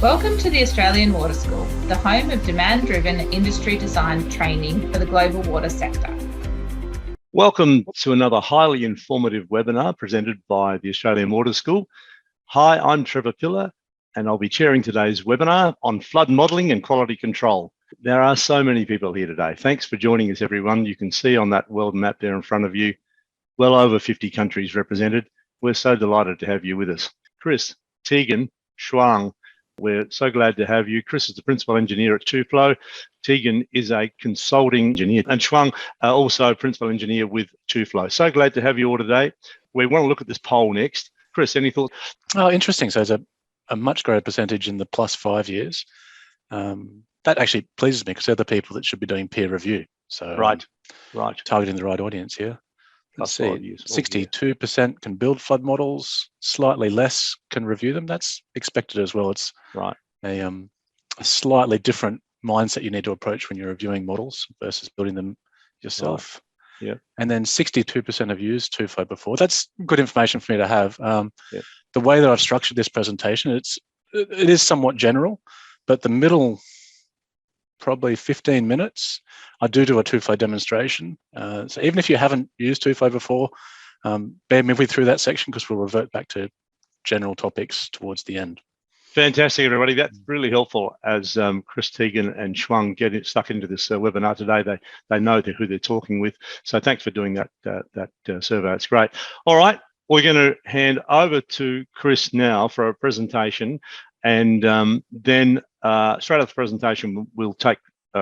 Welcome to the Australian Water School, the home of demand-driven industry design training for the global water sector. Welcome to another highly informative webinar presented by the Australian Water School. Hi, I'm Trevor Pillar, and I'll be chairing today's webinar on flood modelling and quality control. There are so many people here today. Thanks for joining us, everyone. You can see on that world map there in front of you, well over 50 countries represented. We're so delighted to have you with us. Chris, Tegan, Shuang, we're so glad to have you. Chris is the principal engineer at TUFLOW. Tegan is a consulting engineer, and Shuang also principal engineer with TUFLOW. So glad to have you all today. We want to look at this poll next. Chris, any thoughts? Oh, interesting. So it's a much greater percentage in the plus 5 years. That actually pleases me because they're the people that should be doing peer review. So right. Targeting the right audience here. Let's see, 5 years, 62% can build flood models, slightly less can review them. That's expected as well. It's right. A slightly different mindset you need to approach when you're reviewing models versus building them yourself. Right. Yeah. And then 62% have used TUFLOW before. That's good information for me to have. The way that I've structured this presentation, it is somewhat general, but the middle probably 15 minutes, I do a TUFLOW demonstration. So even if you haven't used TUFLOW before, bear with me through that section because we'll revert back to general topics towards the end. Fantastic, everybody. That's really helpful as Chris, Tegan and Shuang get stuck into this webinar today. They know who they're talking with. So thanks for doing that survey. It's great. All right, we're going to hand over to Chris now for a presentation. And then straight after the presentation, we'll take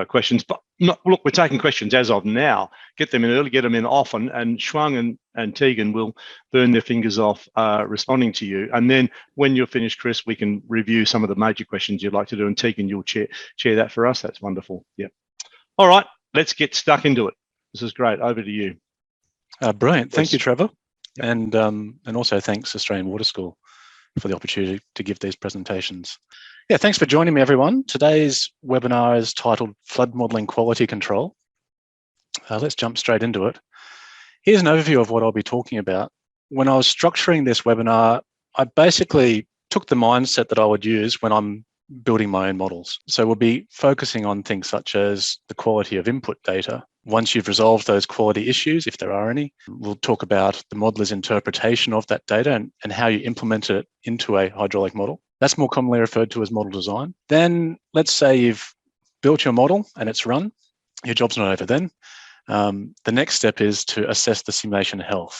questions. But look, we're taking questions as of now. Get them in early, get them in often, and Shuang and Tegan will burn their fingers off responding to you. And then when you're finished, Chris, we can review some of the major questions you'd like to do. And Tegan, you'll chair that for us. That's wonderful. Yeah. All right, let's get stuck into it. This is great. Over to you. Brilliant. Thank you, Trevor. Yep. And also thanks Australian Water School for the opportunity to give these presentations. Yeah, thanks for joining me, everyone. Today's webinar is titled Flood Modelling Quality Control. Let's jump straight into it. Here's an overview of what I'll be talking about. When I was structuring this webinar, I basically took the mindset that I would use when I'm building my own models. So we'll be focusing on things such as the quality of input data. Once you've resolved those quality issues, if there are any, we'll talk about the modeler's interpretation of that data and how you implement it into a hydraulic model. That's more commonly referred to as model design. Then let's say you've built your model and it's run. Your job's not over then. The next step is to assess the simulation health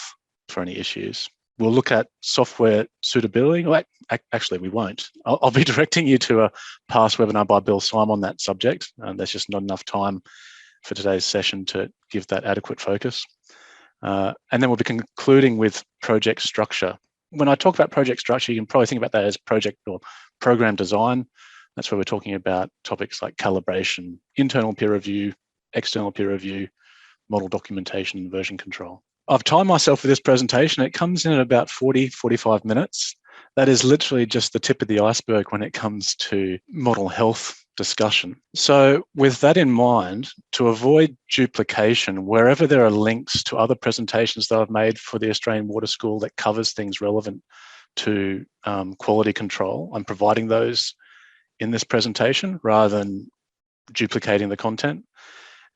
for any issues. We'll look at software suitability. Well, actually, we won't. I'll be directing you to a past webinar by Bill Syme on that subject. There's just not enough time for today's session to give that adequate focus. And then we'll be concluding with project structure. When I talk about project structure, you can probably think about that as project or program design. That's where we're talking about topics like calibration, internal peer review, external peer review, model documentation, and version control. I've timed myself for this presentation. It comes in at about 45 minutes. That is literally just the tip of the iceberg when it comes to model health discussion. So with that in mind, to avoid duplication, wherever there are links to other presentations that I've made for the Australian Water School that covers things relevant to quality control, I'm providing those in this presentation rather than duplicating the content.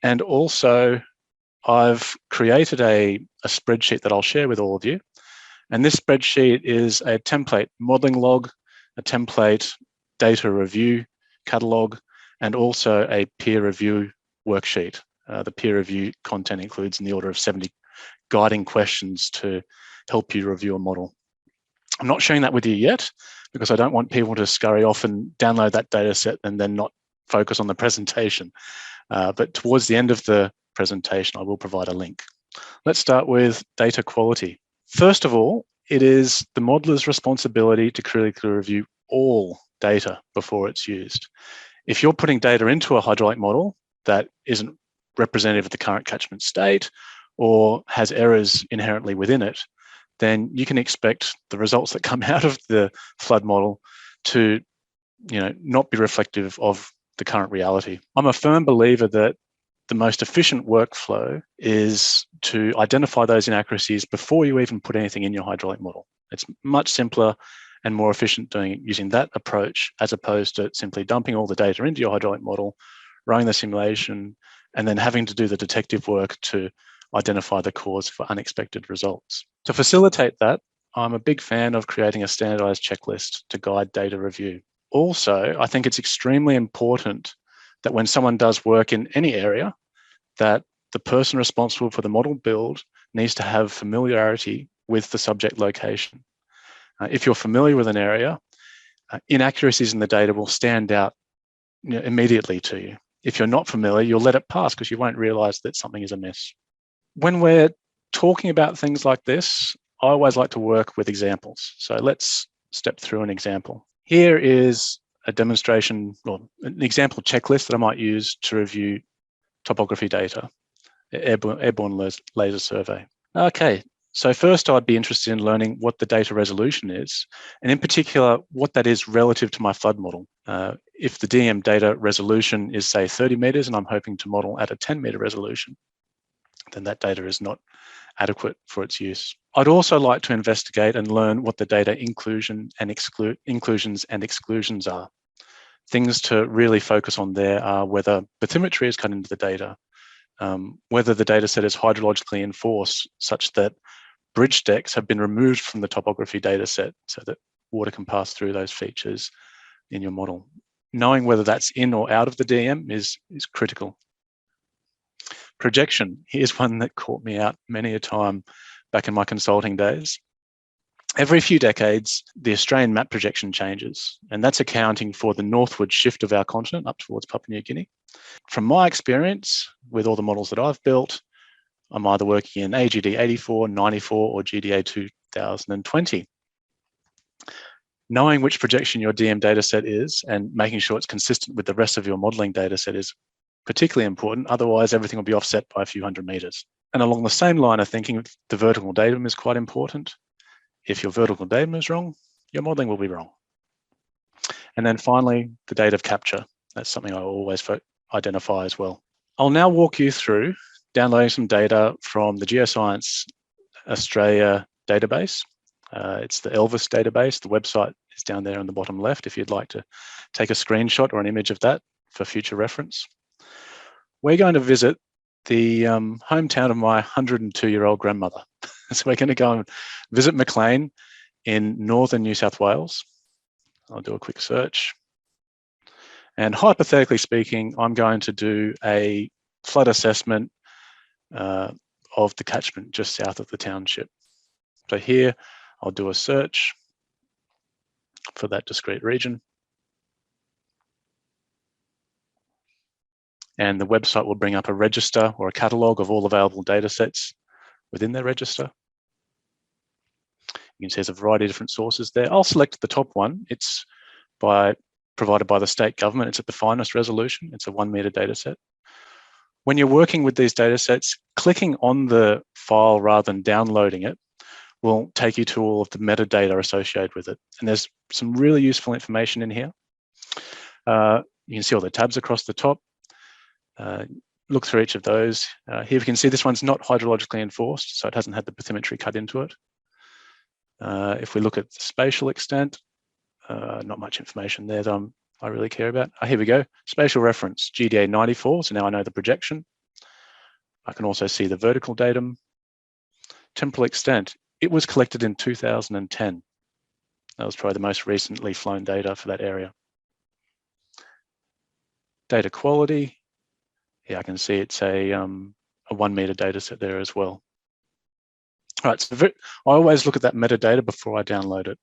And also, I've created a spreadsheet that I'll share with all of you. And this spreadsheet is a template modeling log, a template data review catalog, and also a peer review worksheet. The peer review content includes in the order of 70 guiding questions to help you review a model. I'm not sharing that with you yet because I don't want people to scurry off and download that data set and then not focus on the presentation. But towards the end of the presentation, I will provide a link. Let's start with data quality. First of all, it is the modeler's responsibility to critically review all data before it's used. If you're putting data into a hydraulic model that isn't representative of the current catchment state or has errors inherently within it, then you can expect the results that come out of the flood model to, not be reflective of the current reality. I'm a firm believer that the most efficient workflow is to identify those inaccuracies before you even put anything in your hydraulic model. It's much simpler and more efficient using that approach, as opposed to simply dumping all the data into your hydraulic model, running the simulation, and then having to do the detective work to identify the cause for unexpected results. To facilitate that, I'm a big fan of creating a standardized checklist to guide data review. Also, I think it's extremely important that when someone does work in any area, that the person responsible for the model build needs to have familiarity with the subject location. If you're familiar with an area, inaccuracies in the data will stand out immediately to you. If you're not familiar, you'll let it pass because you won't realize that something is amiss. When we're talking about things like this, I always like to work with examples. So let's step through an example. Here is a demonstration, or an example checklist that I might use to review topography data, airborne laser survey. Okay, so first I'd be interested in learning what the data resolution is, and in particular, what that is relative to my flood model. If the DEM data resolution is, say, 30 meters, and I'm hoping to model at a 10-meter resolution, then that data is not adequate for its use. I'd also like to investigate and learn what the data inclusions and exclusions are. Things to really focus on there are whether bathymetry is cut into the data, whether the data set is hydrologically enforced such that bridge decks have been removed from the topography data set so that water can pass through those features in your model. Knowing whether that's in or out of the DEM is critical. Projection, here's one that caught me out many a time back in my consulting days. Every few decades, the Australian map projection changes, and that's accounting for the northward shift of our continent up towards Papua New Guinea. From my experience with all the models that I've built, I'm either working in AGD 84, 94, or GDA 2020. Knowing which projection your DEM dataset is and making sure it's consistent with the rest of your modeling dataset is particularly important. Otherwise, everything will be offset by a few hundred meters. And along the same line of thinking, the vertical datum is quite important. If your vertical datum is wrong, your modeling will be wrong. And then finally, the date of capture. That's something I always identify as well. I'll now walk you through downloading some data from the Geoscience Australia database. It's the ELVIS database. The website is down there on the bottom left if you'd like to take a screenshot or an image of that for future reference. We're going to visit the hometown of my 102-year-old grandmother. So we're going to go and visit Maclean in northern New South Wales. I'll do a quick search. And hypothetically speaking, I'm going to do a flood assessment of the catchment just south of the township. So here, I'll do a search for that discrete region. And the website will bring up a register or a catalogue of all available data sets within their register. You can see there's a variety of different sources there. I'll select the top one. It's provided by the state government. It's at the finest resolution. It's a 1 meter data set. When you're working with these data sets, clicking on the file rather than downloading it will take you to all of the metadata associated with it. And there's some really useful information in here. You can see all the tabs across the top. Look through each of those. Here we can see this one's not hydrologically enforced, so it hasn't had the bathymetry cut into it. If we look at the spatial extent, not much information there that I really care about. Here we go, spatial reference, GDA 94, so now I know the projection. I can also see the vertical datum. Temporal extent, it was collected in 2010. That was probably the most recently flown data for that area. Data quality, yeah, I can see it's a 1 meter data set there as well. All right, so I always look at that metadata before I download it.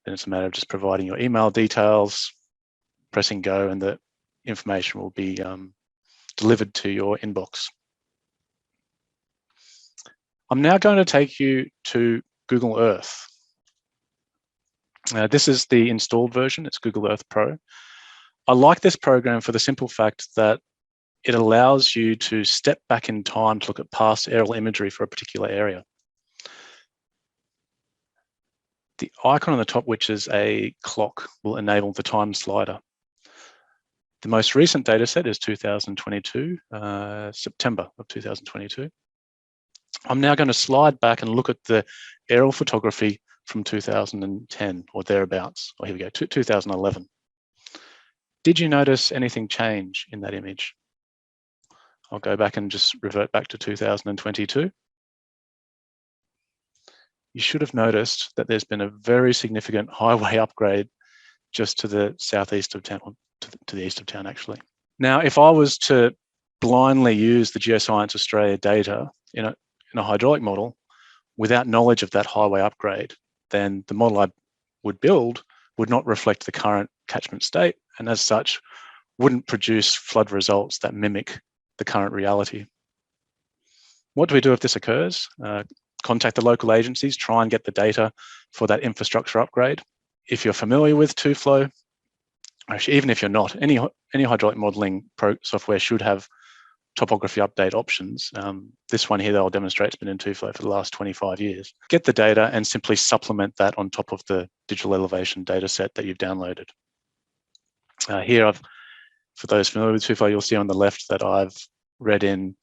Then it's a matter of just providing your email details, pressing go, and the information will be delivered to your inbox. I'm now going to take you to Google Earth. This is the installed version, it's Google Earth Pro. I like this program for the simple fact that it allows you to step back in time to look at past aerial imagery for a particular area. The icon on the top, which is a clock, will enable the time slider. The most recent data set is 2022, September of 2022. I'm now going to slide back and look at the aerial photography from 2010 or thereabouts. Or here we go, 2011. Did you notice anything change in that image? I'll go back and just revert back to 2022. You should have noticed that there's been a very significant highway upgrade just to the southeast of town, to the east of town actually. Now, if I was to blindly use the Geoscience Australia data in a hydraulic model without knowledge of that highway upgrade, then the model I would build would not reflect the current catchment state, and as such, wouldn't produce flood results that mimic the current reality. What do we do if this occurs? Contact the local agencies, try and get the data for that infrastructure upgrade. If you're familiar with TUFLOW, actually, even if you're not, any hydraulic modeling software should have topography update options. This one here that I'll demonstrate has been in TUFLOW for the last 25 years. Get the data and simply supplement that on top of the digital elevation data set that you've downloaded. Here, for those familiar with TUFLOW, you'll see on the left that I've read in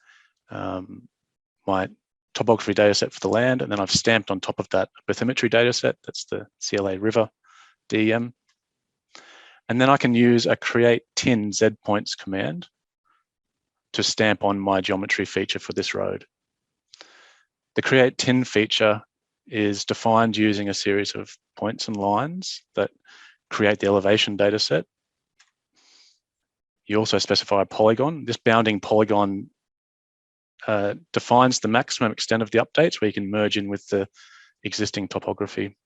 my topography data set for the land, and then I've stamped on top of that a bathymetry data set. That's the CLA River DEM. And then I can use a create tin Z points command to stamp on my geometry feature for this road. The create tin feature is defined using a series of points and lines that create the elevation data set. You also specify a polygon. This bounding polygon defines the maximum extent of the updates where you can merge in with the existing topography.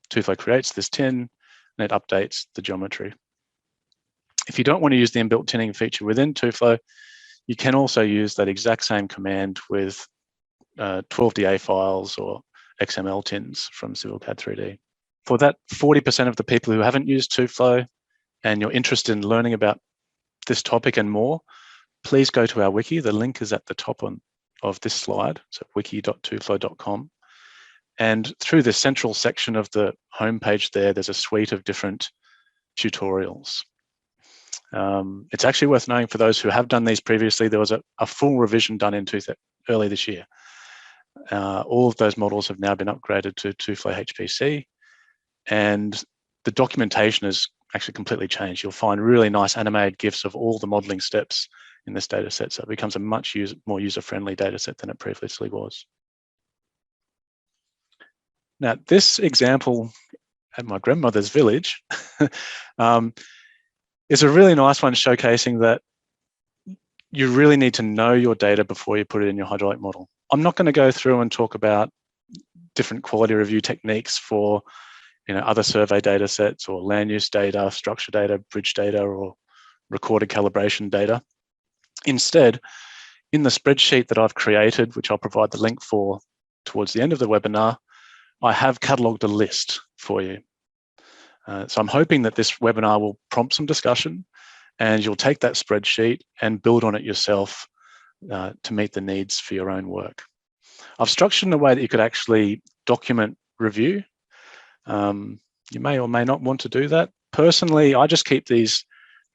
TUFLOW creates this tin and it updates the geometry. If you don't want to use the inbuilt tinning feature within TUFLOW, you can also use that exact same command with 12DA files or XML tins from CivilCAD 3D. For that 40% of the people who haven't used TUFLOW and you're interested in learning about this topic and more, please go to our wiki. The link is at the top of this slide, so wiki.tuflow.com. And through the central section of the homepage there's a suite of different tutorials. It's actually worth knowing for those who have done these previously, there was a full revision done in early this year. All of those models have now been upgraded to TUFLOW HPC, and the documentation has actually completely changed. You'll find really nice animated GIFs of all the modeling steps in this data set, so it becomes a much more user-friendly data set than it previously was. Now, this example at my grandmother's village is a really nice one, showcasing that you really need to know your data before you put it in your hydraulic model. I'm not going to go through and talk about different quality review techniques for other survey data sets or land use data, structure data, bridge data, or recorded calibration data. Instead, in the spreadsheet that I've created, which I'll provide the link for towards the end of the webinar, I have catalogued a list for you. So I'm hoping that this webinar will prompt some discussion and you'll take that spreadsheet and build on it yourself to meet the needs for your own work. I've structured in a way that you could actually document review. You may or may not want to do that. Personally, I just keep this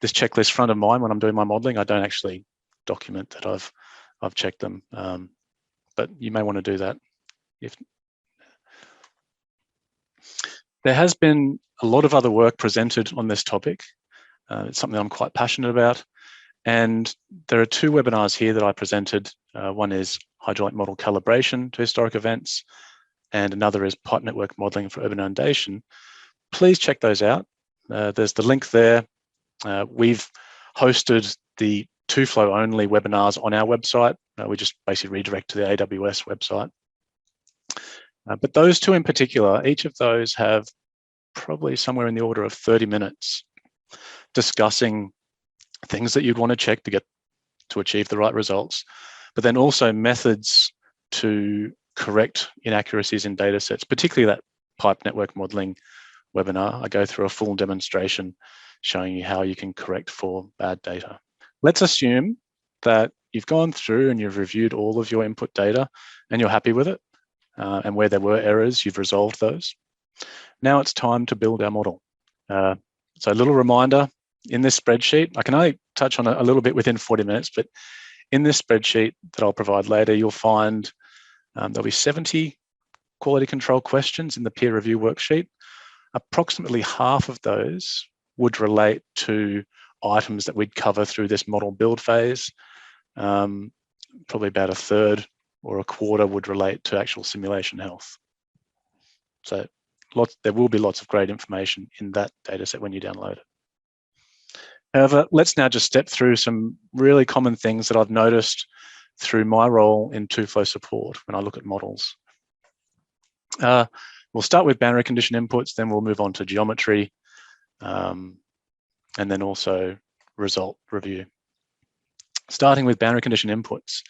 checklist front of mind when I'm doing my modeling. I don't actually document that I've checked them, but you may want to do that. There has been a lot of other work presented on this topic. It's something I'm quite passionate about. And there are two webinars here that I presented. One is hydraulic model calibration to historic events, and another is pipe network modeling for urban inundation. Please check those out. There's the link there. We've hosted the TUFLOW only webinars on our website. We just basically redirect to the AWS website. But those two in particular, each of those have probably somewhere in the order of 30 minutes discussing things that you'd want to check to achieve the right results, but then also methods to correct inaccuracies in data sets, particularly that pipe network modeling webinar. I go through a full demonstration showing you how you can correct for bad data. Let's assume that you've gone through and you've reviewed all of your input data and you're happy with it. And where there were errors, you've resolved those. Now it's time to build our model. So a little reminder, in this spreadsheet, I can only touch on it a little bit within 40 minutes, but in this spreadsheet that I'll provide later, you'll find there'll be 70 quality control questions in the peer review worksheet, approximately half of those would relate to items that we'd cover through this model build phase. Probably about a third or a quarter would relate to actual simulation health. So there will be lots of great information in that data set when you download it. However, let's now just step through some really common things that I've noticed through my role in TUFLOW support when I look at models. We'll start with boundary condition inputs, then we'll move on to geometry, and then also result review. Starting with boundary condition inputs.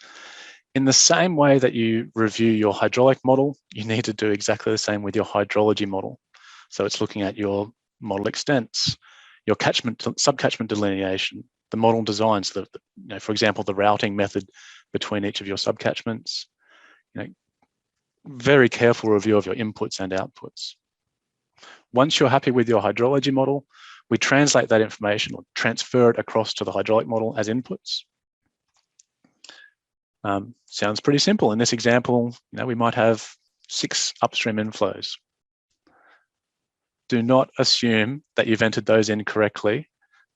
In the same way that you review your hydraulic model, you need to do exactly the same with your hydrology model. So it's looking at your model extents, your subcatchment delineation, the model designs, for example, the routing method between each of your subcatchments. Very careful review of your inputs and outputs. Once you're happy with your hydrology model, we translate that information or transfer it across to the hydraulic model as inputs. Sounds pretty simple. In this example, we might have 6 upstream inflows. Do not assume that you've entered those in correctly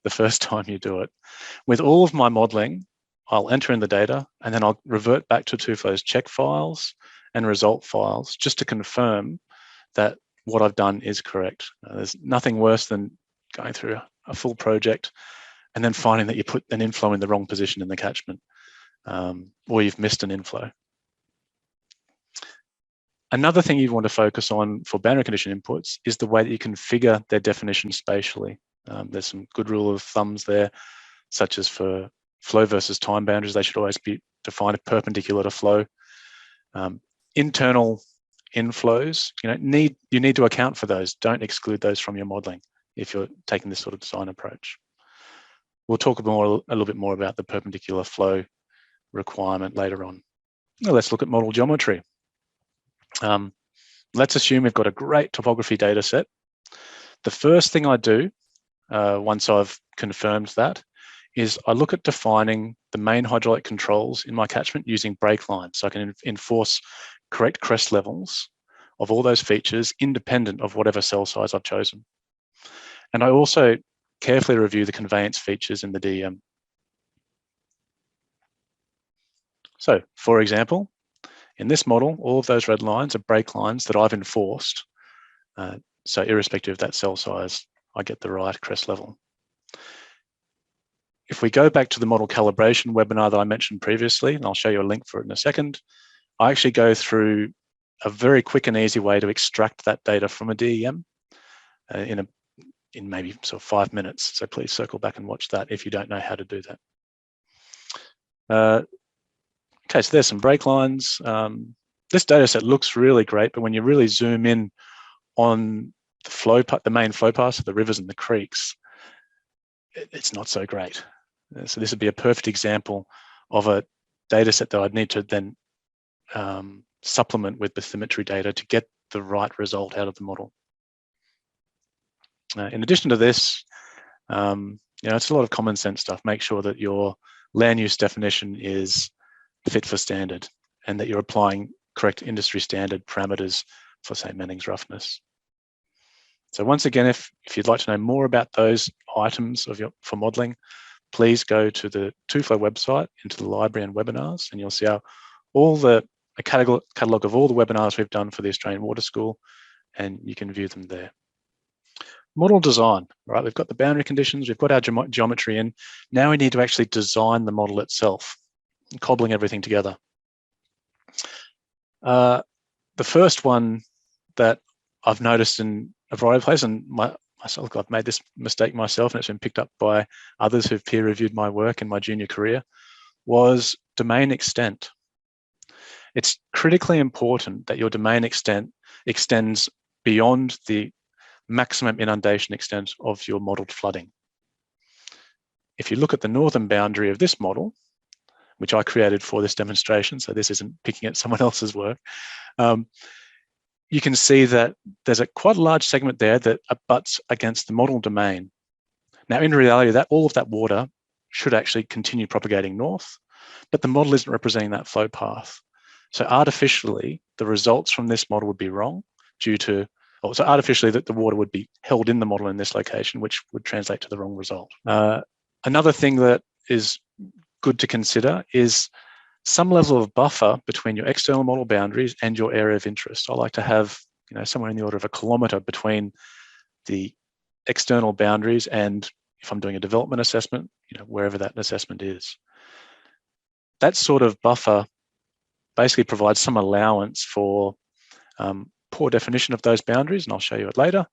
the first time you do it. With all of my modeling, I'll enter in the data and then I'll revert back to TUFLOW's check files and result files just to confirm that what I've done is correct. There's nothing worse than going through a full project and then finding that you put an inflow in the wrong position in the catchment, or you've missed an inflow. Another thing you want to focus on for boundary condition inputs is the way that you configure their definition spatially. There's some good rule of thumbs there, such as for flow versus time boundaries, they should always be defined perpendicular to flow. Internal inflows, you need to account for those. Don't exclude those from your modeling if you're taking this sort of design approach. We'll talk a little bit more about the perpendicular flow requirement later on. Now let's look at model geometry. Let's assume we've got a great topography data set. The first thing I do once I've confirmed that is I look at defining the main hydraulic controls in my catchment using break lines, so I can enforce correct crest levels of all those features independent of whatever cell size I've chosen. And I also carefully review the conveyance features in the DEM. So, for example, in this model, all of those red lines are break lines that I've enforced. So irrespective of that cell size, I get the right crest level. If we go back to the model calibration webinar that I mentioned previously, and I'll show you a link for it in a second, I actually go through a very quick and easy way to extract that data from a DEM in maybe sort of 5 minutes. So please circle back and watch that if you don't know how to do that. Okay, so there's some break lines. This data set looks really great, but when you really zoom in on the main flow paths of the rivers and the creeks, it's not so great. So this would be a perfect example of a data set that I'd need to then supplement with bathymetry data to get the right result out of the model. In addition to this, it's a lot of common sense stuff. Make sure that your land use definition is fit for standard and that you're applying correct industry standard parameters for, say, Manning's roughness. So once again, if you'd like to know more about those items for modeling, please go to the TUFLOW website, into the library and webinars, and you'll see a catalogue of all the webinars we've done for the Australian Water School, and you can view them there. Model design, right? We've got the boundary conditions, we've got our geometry in. Now we need to actually design the model itself, cobbling everything together. The first one that I've noticed in a variety of places, and I've made this mistake myself, and it's been picked up by others who've peer reviewed my work in my junior career, was domain extent. It's critically important that your domain extent extends beyond the maximum inundation extent of your modeled flooding. If you look at the northern boundary of this model, which I created for this demonstration, so this isn't picking at someone else's work, you can see that there's quite a large segment there that abuts against the model domain. Now, in reality, all of that water should actually continue propagating north, but the model isn't representing that flow path. So artificially, the results from this model would be wrong due to, so artificially that the water would be held in the model in this location, which would translate to the wrong result. Another thing that is good to consider is some level of buffer between your external model boundaries and your area of interest. I like to have, somewhere in the order of 1 kilometre between the external boundaries and, if I'm doing a development assessment, wherever that assessment is. That sort of buffer basically provides some allowance for poor definition of those boundaries, and I'll show you it later,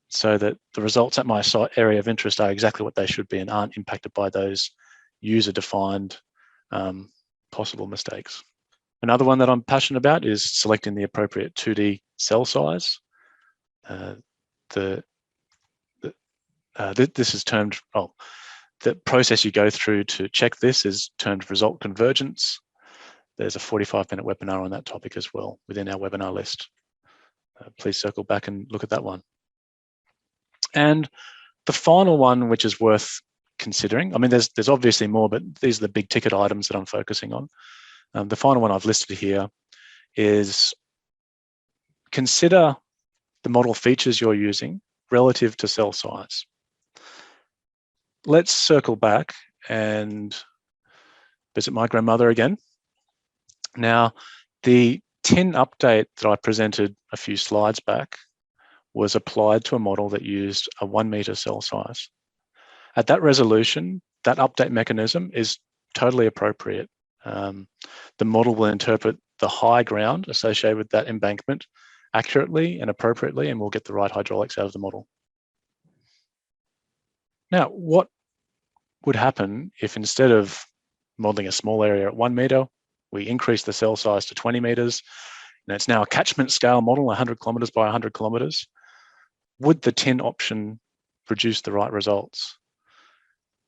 so that the results at my site area of interest are exactly what they should be and aren't impacted by those user-defined possible mistakes. Another one that I'm passionate about is selecting the appropriate 2D cell size. This is termed, the process you go through to check this is termed result convergence. There's a 45-minute webinar on that topic as well within our webinar list. Please circle back and look at that one. And the final one, which is worth considering, I mean, there's obviously more, but these are the big ticket items that I'm focusing on. The final one I've listed here is consider the model features you're using relative to cell size. Let's circle back and visit my grandmother again. Now, the tin update that I presented a few slides back was applied to a model that used a 1 metre cell size. At that resolution, that update mechanism is totally appropriate. The model will interpret the high ground associated with that embankment accurately and appropriately, and we'll get the right hydraulics out of the model. Now, what would happen if instead of modeling a small area at 1 metre, we increase the cell size to 20 metres? It's now a catchment scale model, 100 kilometres by 100 kilometres. Would the tin option produce the right results?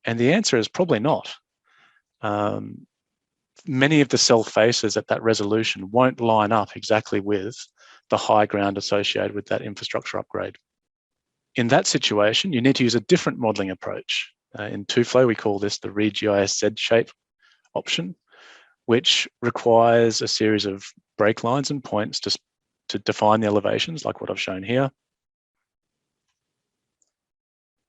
And the answer is probably not. Many of the cell faces at that resolution won't line up exactly with the high ground associated with that infrastructure upgrade. In that situation, you need to use a different modelling approach. In TUFLOW, we call this the ReGIS Z-shape option, which requires a series of break lines and points to define the elevations, like what I've shown here.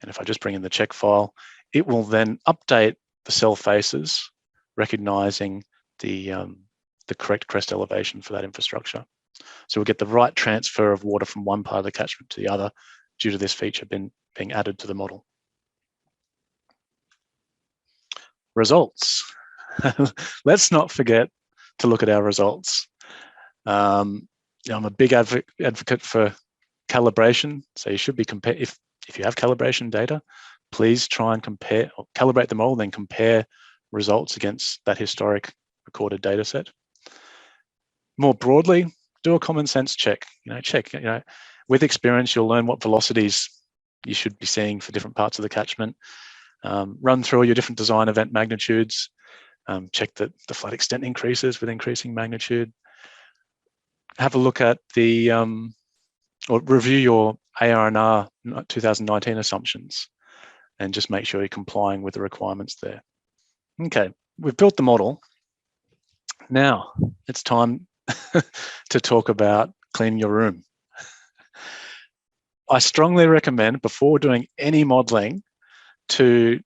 And if I just bring in the check file, it will then update the cell faces, recognizing the correct crest elevation for that infrastructure. So we'll get the right transfer of water from one part of the catchment to the other due to this feature being added to the model. Results. Let's not forget to look at our results. I'm a big advocate for calibration, so you should be if you have calibration data, please try and compare or calibrate the model, then compare results against that historic recorded data set. More broadly, do a common sense check. With experience, you'll learn what velocities you should be seeing for different parts of the catchment. Run through all your different design event magnitudes. Check that the flood extent increases with increasing magnitude. Have a look at the or review your AR&R 2019 assumptions and just make sure you're complying with the requirements there. Okay, we've built the model. Now it's time to talk about cleaning your room. I strongly recommend, before doing any modeling, to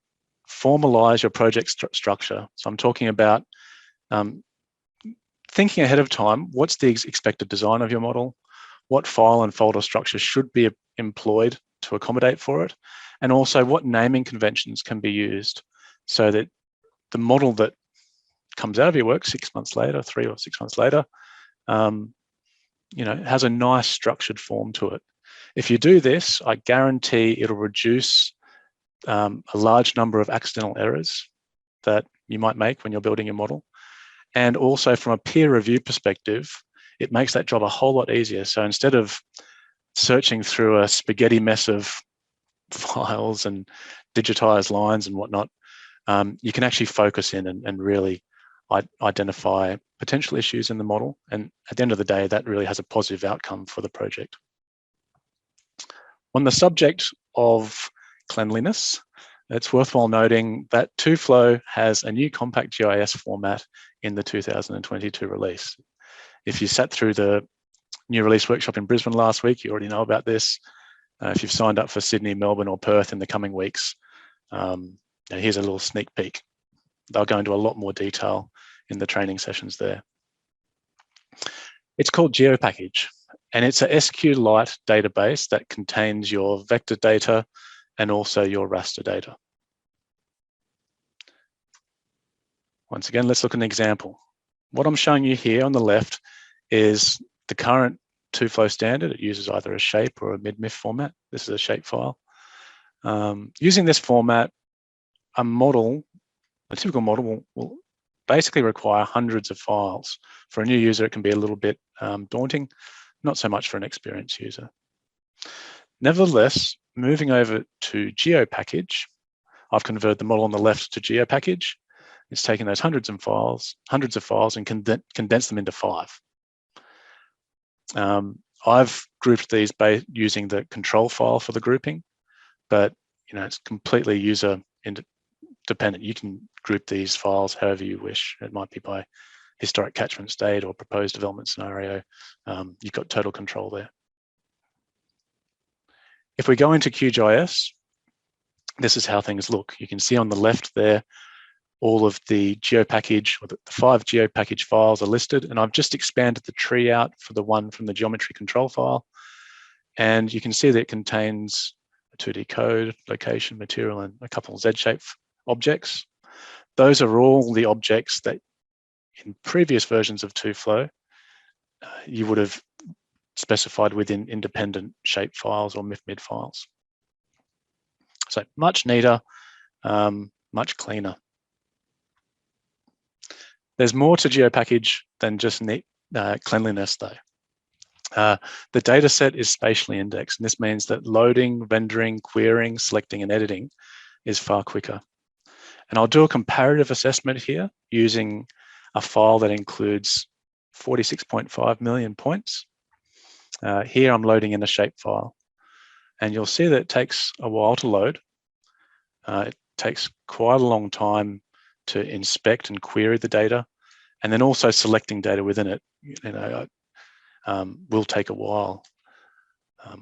formalize your project structure. So I'm talking about thinking ahead of time, what's the expected design of your model? What file and folder structure should be employed to accommodate for it? And also what naming conventions can be used so that the model that comes out of your work 6 months later, 3 or 6 months later, has a nice structured form to it. If you do this, I guarantee it'll reduce a large number of accidental errors that you might make when you're building your model. And also from a peer review perspective, it makes that job a whole lot easier. So instead of searching through a spaghetti mess of files and digitized lines and whatnot, you can actually focus in and really identify potential issues in the model. And at the end of the day, that really has a positive outcome for the project. On the subject of cleanliness, it's worthwhile noting that TUFLOW has a new compact GIS format in the 2022 release. If you sat through the new release workshop in Brisbane last week, you already know about this. If you've signed up for Sydney, Melbourne or Perth in the coming weeks, here's a little sneak peek. They'll go into a lot more detail in the training sessions there. It's called GeoPackage, and it's a SQLite database that contains your vector data and also your raster data. Once again, let's look at an example. What I'm showing you here on the left is the current TUFLOW standard. It uses either a shape or a mid-MIF format. This is a shape file. Using this format, a typical model will basically require hundreds of files. For a new user, it can be a little bit daunting, not so much for an experienced user. Nevertheless, moving over to GeoPackage, I've converted the model on the left to GeoPackage. It's taken those hundreds of files and condensed them into 5. I've grouped these by using the control file for the grouping, but it's completely user dependent. You can group these files however you wish. It might be by historic catchment state or proposed development scenario. You've got total control there. If we go into QGIS, this is how things look. You can see on the left there, all of the GeoPackage, or the 5 GeoPackage files are listed, and I've just expanded the tree out for the one from the geometry control file. And you can see that it contains a 2D code, location, material, and a couple of Z-shape objects. Those are all the objects that in previous versions of TUFLOW, you would have specified within independent shape files or MIF-MID files. So much neater, much cleaner. There's more to GeoPackage than just neat cleanliness though. The data set is spatially indexed, and this means that loading, rendering, querying, selecting, and editing is far quicker. And I'll do a comparative assessment here using a file that includes 46.5 million points. Here I'm loading in a shape file, and you'll see that it takes a while to load. It takes quite a long time to inspect and query the data, and then also selecting data within it will take a while.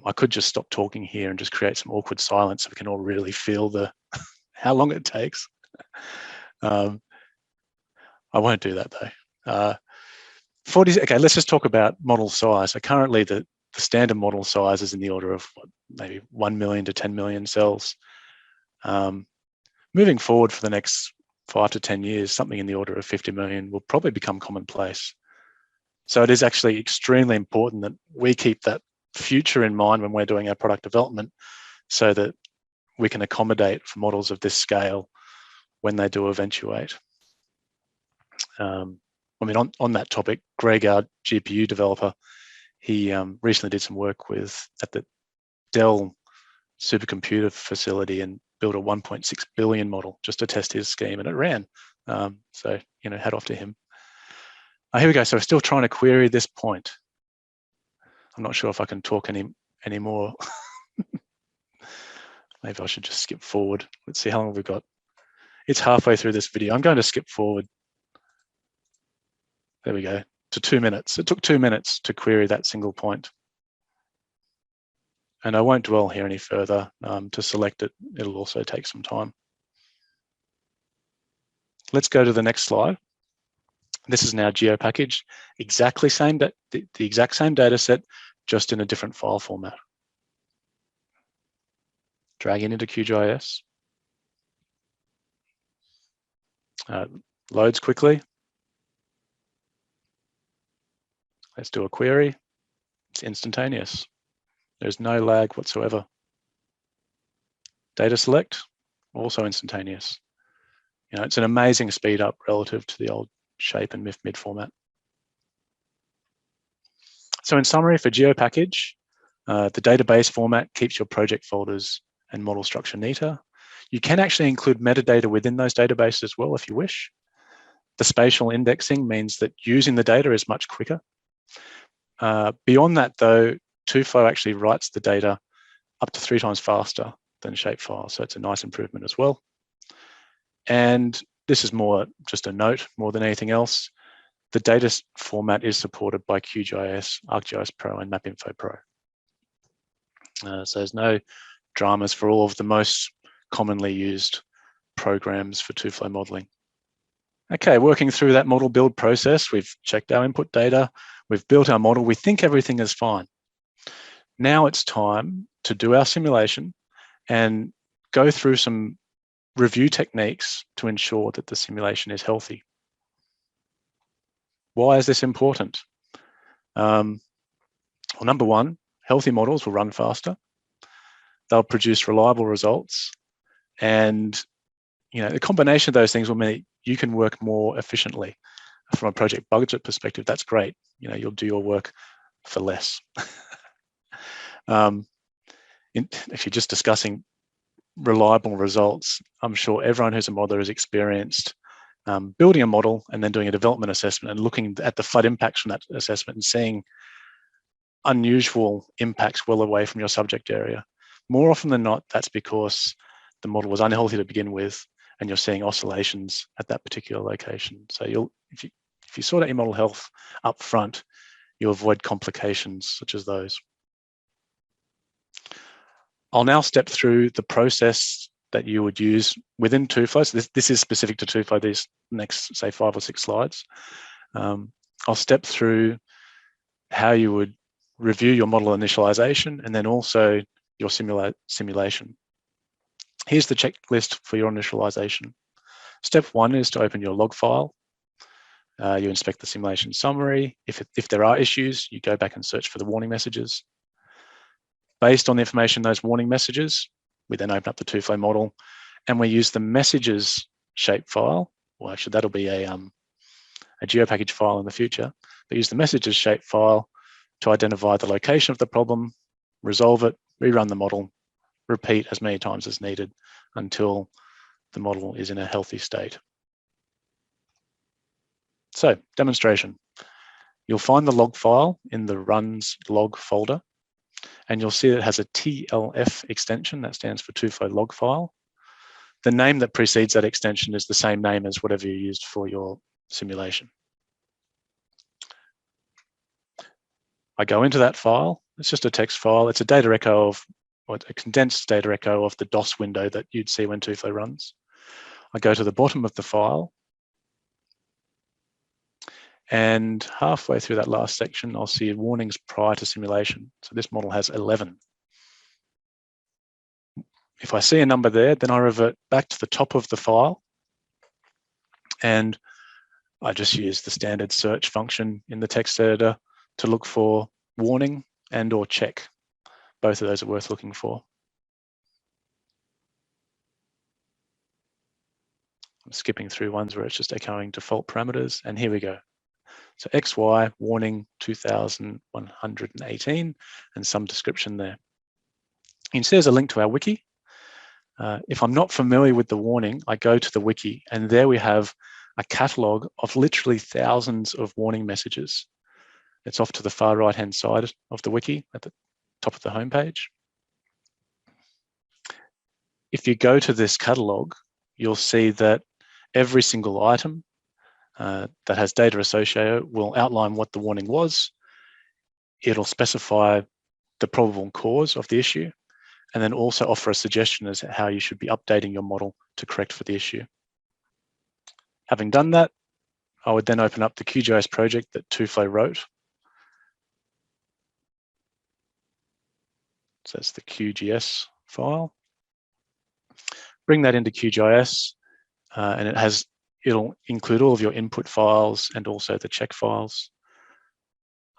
I could just stop talking here and just create some awkward silence so we can all really feel how long it takes. I won't do that though. Okay, let's just talk about model size. So currently the standard model size is in the order of maybe 1 million to 10 million cells. Moving forward for the next 5 to 10 years, something in the order of 50 million will probably become commonplace. So it is actually extremely important that we keep that future in mind when we're doing our product development, so that we can accommodate for models of this scale when they do eventuate. I mean, on that topic, Greg, our GPU developer, he recently did some work at the Dell supercomputer facility and built a 1.6 billion model just to test his scheme, and it ran. So, hat off to him. Here we go. So we're still trying to query this point. I'm not sure if I can talk any more. Maybe I should just skip forward. Let's see how long we've got. It's halfway through this video. I'm going to skip forward. There we go, to 2 minutes. It took 2 minutes to query that single point. And I won't dwell here any further. To select it, it'll also take some time. Let's go to the next slide. This is now GeoPackage, the exact same data set, just in a different file format. Drag it into QGIS. Loads quickly. Let's do a query. It's instantaneous. There's no lag whatsoever. Data select, also instantaneous. It's an amazing speed up relative to the old shape and MIF-MID format. So in summary, for GeoPackage, the database format keeps your project folders and model structure neater. You can actually include metadata within those databases as well if you wish. The spatial indexing means that using the data is much quicker. Beyond that though, TUFLOW actually writes the data up to 3 times faster than shapefiles, so it's a nice improvement as well. And this is more just a note more than anything else. The data format is supported by QGIS, ArcGIS Pro, and MapInfo Pro. So there's no dramas for all of the most commonly used programs for TUFLOW modeling. Okay, working through that model build process, we've checked our input data, we've built our model, we think everything is fine. Now it's time to do our simulation and go through some review techniques to ensure that the simulation is healthy. Why is this important? Well, number one, healthy models will run faster. They'll produce reliable results. And the combination of those things will mean you can work more efficiently. From a project budget perspective, that's great. You'll do your work for less. If you're just discussing reliable results, I'm sure everyone who's a modeler has experienced building a model and then doing a development assessment and looking at the flood impacts from that assessment and seeing unusual impacts well away from your subject area. More often than not, that's because the model was unhealthy to begin with, and you're seeing oscillations at that particular location. So if you sort out your model health up front, you'll avoid complications such as those. I'll now step through the process that you would use within TUFLOW. So this is specific to TUFLOW, these next, say, 5 or 6 slides. I'll step through how you would review your model initialization and then also your simulation. Here's the checklist for your initialization. Step 1 is to open your log file. You inspect the simulation summary. If there are issues, you go back and search for the warning messages. Based on the information in those warning messages, we then open up the TUFLOW model and we use the messages shapefile. Well, actually, that'll be a GeoPackage file in the future. But use the messages shapefile to identify the location of the problem, resolve it, rerun the model, repeat as many times as needed until the model is in a healthy state. So, demonstration. You'll find the log file in the runs log folder, and you'll see it has a TLF extension, that stands for TUFLOW log file. The name that precedes that extension is the same name as whatever you used for your simulation. I go into that file. It's just a text file. It's a data echo of, or a condensed data echo of the DOS window that you'd see when TUFLOW runs. I go to the bottom of the file, and halfway through that last section, I'll see warnings prior to simulation. So this model has 11. If I see a number there, then I revert back to the top of the file, and I just use the standard search function in the text editor to look for warning and or check. Both of those are worth looking for. I'm skipping through ones where it's just echoing default parameters, and here we go. So XY warning 2118 and some description there. You can see there's a link to our wiki. If I'm not familiar with the warning, I go to the wiki, and there we have a catalog of literally thousands of warning messages. It's off to the far right-hand side of the wiki at the top of the homepage. If you go to this catalog, you'll see that every single item that has data associated will outline what the warning was. It'll specify the probable cause of the issue, and then also offer a suggestion as to how you should be updating your model to correct for the issue. Having done that, I would then open up the QGIS project that TUFLOW wrote. So that's the QGIS file. Bring that into QGIS, and it'll include all of your input files and also the check files.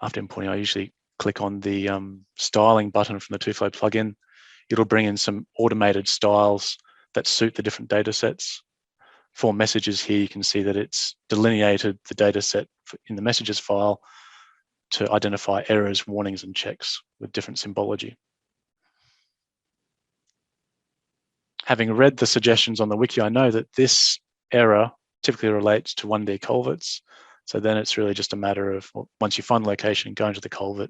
After importing, I usually click on the styling button from the TUFLOW plugin. It'll bring in some automated styles that suit the different data sets. For messages here, you can see that it's delineated the data set in the messages file to identify errors, warnings, and checks with different symbology. Having read the suggestions on the wiki, I know that this error typically relates to 1D culverts. So then it's really just a matter of, once you find the location, going to the culvert,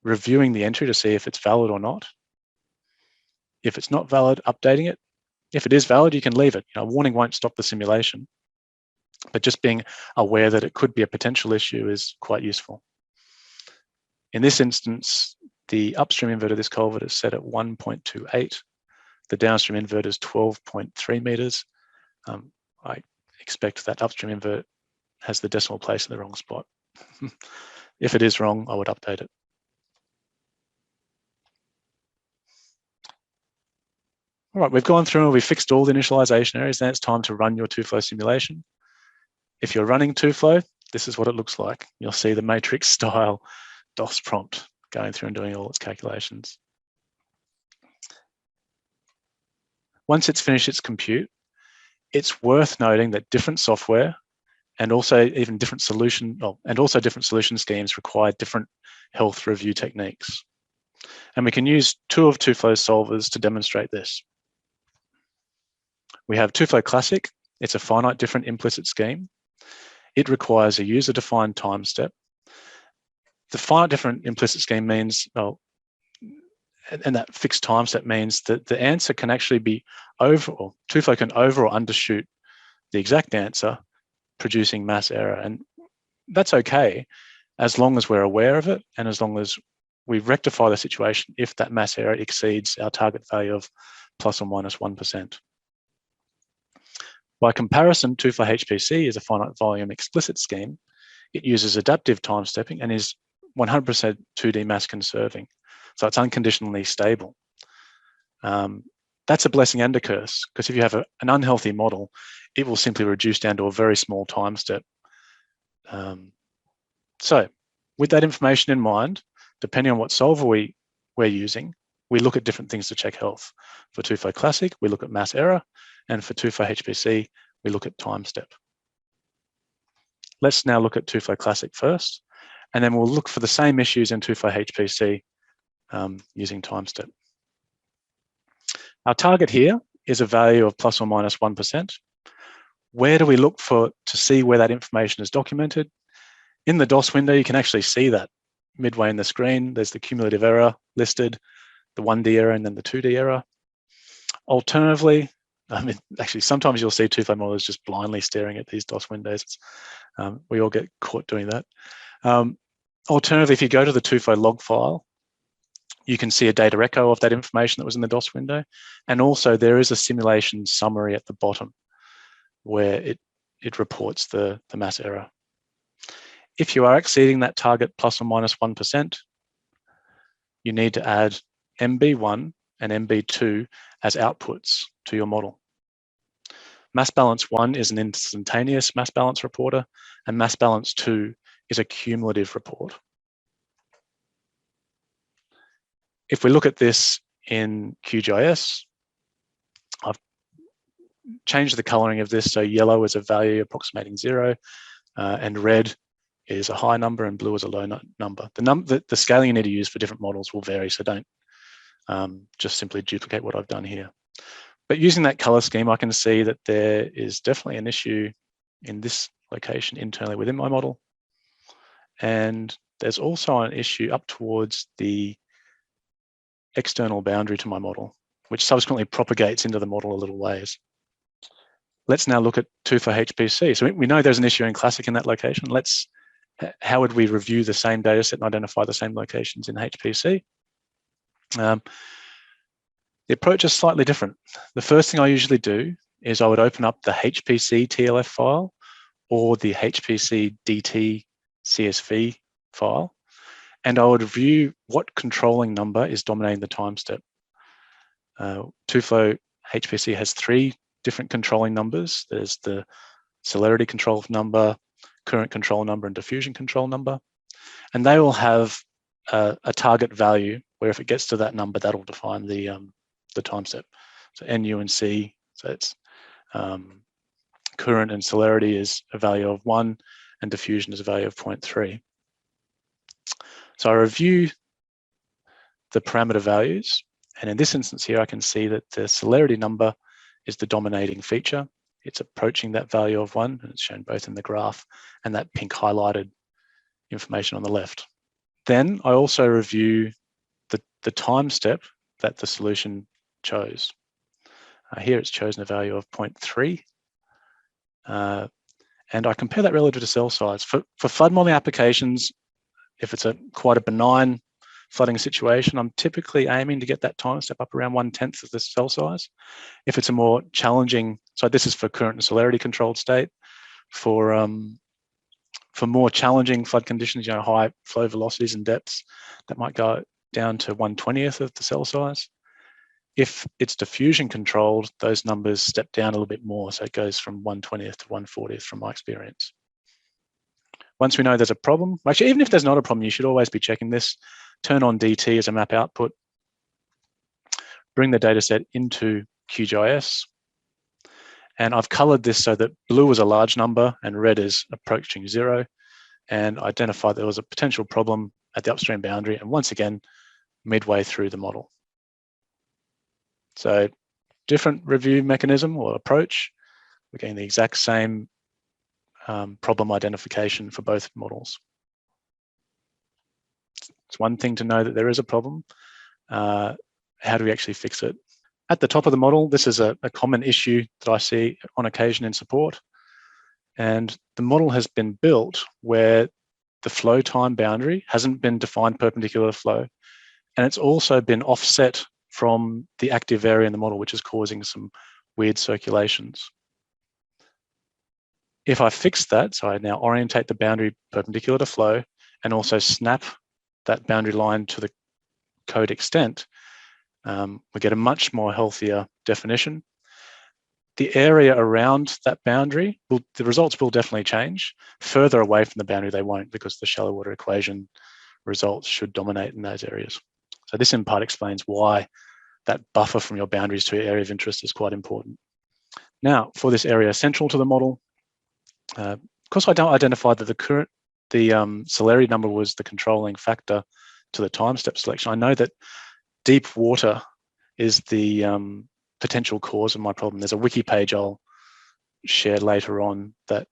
reviewing the entry to see if it's valid or not. If it's not valid, updating it. If it is valid, you can leave it. A warning won't stop the simulation, but just being aware that it could be a potential issue is quite useful. In this instance, the upstream invert of this culvert is set at 1.28. The downstream invert is 12.3 meters. I expect that upstream invert has the decimal place in the wrong spot. If it is wrong, I would update it. All right, we've gone through and we've fixed all the initialization areas. Now it's time to run your TUFLOW simulation. If you're running TUFLOW, this is what it looks like. You'll see the matrix style DOS prompt going through and doing all its calculations. Once it's finished its compute, it's worth noting that different software and also even different solution schemes require different health review techniques. And we can use two of TUFLOW's solvers to demonstrate this. We have TUFLOW Classic. It's a finite different implicit scheme. It requires a user-defined time step. The finite different implicit scheme means, and that fixed time step means that the answer can actually be TUFLOW can over or undershoot the exact answer, producing mass error. And that's okay, as long as we're aware of it and as long as we rectify the situation if that mass error exceeds our target value of plus or minus 1%. By comparison, TUFLOW HPC is a finite volume explicit scheme. It uses adaptive time stepping and is 100% 2D mass conserving. So it's unconditionally stable. That's a blessing and a curse, because if you have an unhealthy model, it will simply reduce down to a very small time step. So with that information in mind, depending on what solver we're using, we look at different things to check health. For TUFLOW Classic, we look at mass error, and for TUFLOW HPC, we look at time step. Let's now look at TUFLOW Classic first, and then we'll look for the same issues in TUFLOW HPC using time step. Our target here is a value of plus or minus 1%. Where do we look to see where that information is documented? In the DOS window, you can actually see that midway in the screen. There's the cumulative error listed, the 1D error, and then the 2D error. Alternatively, actually, sometimes you'll see TUFLOW models just blindly staring at these DOS windows. We all get caught doing that. Alternatively, if you go to the TUFLOW log file, you can see a data echo of that information that was in the DOS window. And also there is a simulation summary at the bottom where it reports the mass error. If you are exceeding that target plus or minus 1%, you need to add MB1 and MB2 as outputs to your model. Mass balance 1 is an instantaneous mass balance reporter, and mass balance 2 is a cumulative report. If we look at this in QGIS, I've changed the coloring of this. So yellow is a value approximating 0, and red is a high number and blue is a low number. The scaling you need to use for different models will vary, so don't just simply duplicate what I've done here. But using that color scheme, I can see that there is definitely an issue in this location internally within my model. And there's also an issue up towards the external boundary to my model, which subsequently propagates into the model a little ways. Let's now look at TUFLOW HPC. So we know there's an issue in Classic in that location. How would we review the same data set and identify the same locations in HPC? The approach is slightly different. The first thing I usually do is I would open up the HPC TLF file or the HPC DT CSV file, and I would review what controlling number is dominating the time step. TUFLOW HPC has 3 different controlling numbers. There's the celerity control number, current control number, and diffusion control number. And they will have a target value where if it gets to that number, that'll define the time step. So NU and C, so it's current and celerity is a value of 1 and diffusion is a value of 0.3. So I review the parameter values, and in this instance here, I can see that the celerity number is the dominating feature. It's approaching that value of 1, and it's shown both in the graph and that pink highlighted information on the left. Then I also review the time step that the solution chose. Here it's chosen a value of 0.3. And I compare that relative to cell size. For flood modeling applications, if it's quite a benign flooding situation, I'm typically aiming to get that time step up around 1/10 of the cell size. If it's a more challenging, so this is for current and celerity controlled state, for more challenging flood conditions, high flow velocities and depths, that might go down to 1/20th of the cell size. If it's diffusion controlled, those numbers step down a little bit more. So it goes from 1/20th to 1/40th from my experience. Once we know there's a problem, actually, even if there's not a problem, you should always be checking this. Turn on DT as a map output, bring the data set into QGIS. And I've colored this so that blue is a large number and red is approaching 0, and identified there was a potential problem at the upstream boundary, and once again, midway through the model. So different review mechanism or approach. We're getting the exact same problem identification for both models. It's one thing to know that there is a problem. How do we actually fix it? At the top of the model, this is a common issue that I see on occasion in support. And the model has been built where the flow time boundary hasn't been defined perpendicular to flow. And it's also been offset from the active area in the model, which is causing some weird circulations. If I fix that, so I now orientate the boundary perpendicular to flow and also snap that boundary line to the code extent, we get a much more healthier definition. The area around that boundary, the results will definitely change. Further away from the boundary, they won't, because the shallow water equation results should dominate in those areas. So this in part explains why that buffer from your boundaries to your area of interest is quite important. Now, for this area central to the model, because I don't identify that the celerity number was the controlling factor to the time step selection, I know that deep water is the potential cause of my problem. There's a wiki page I'll share later on that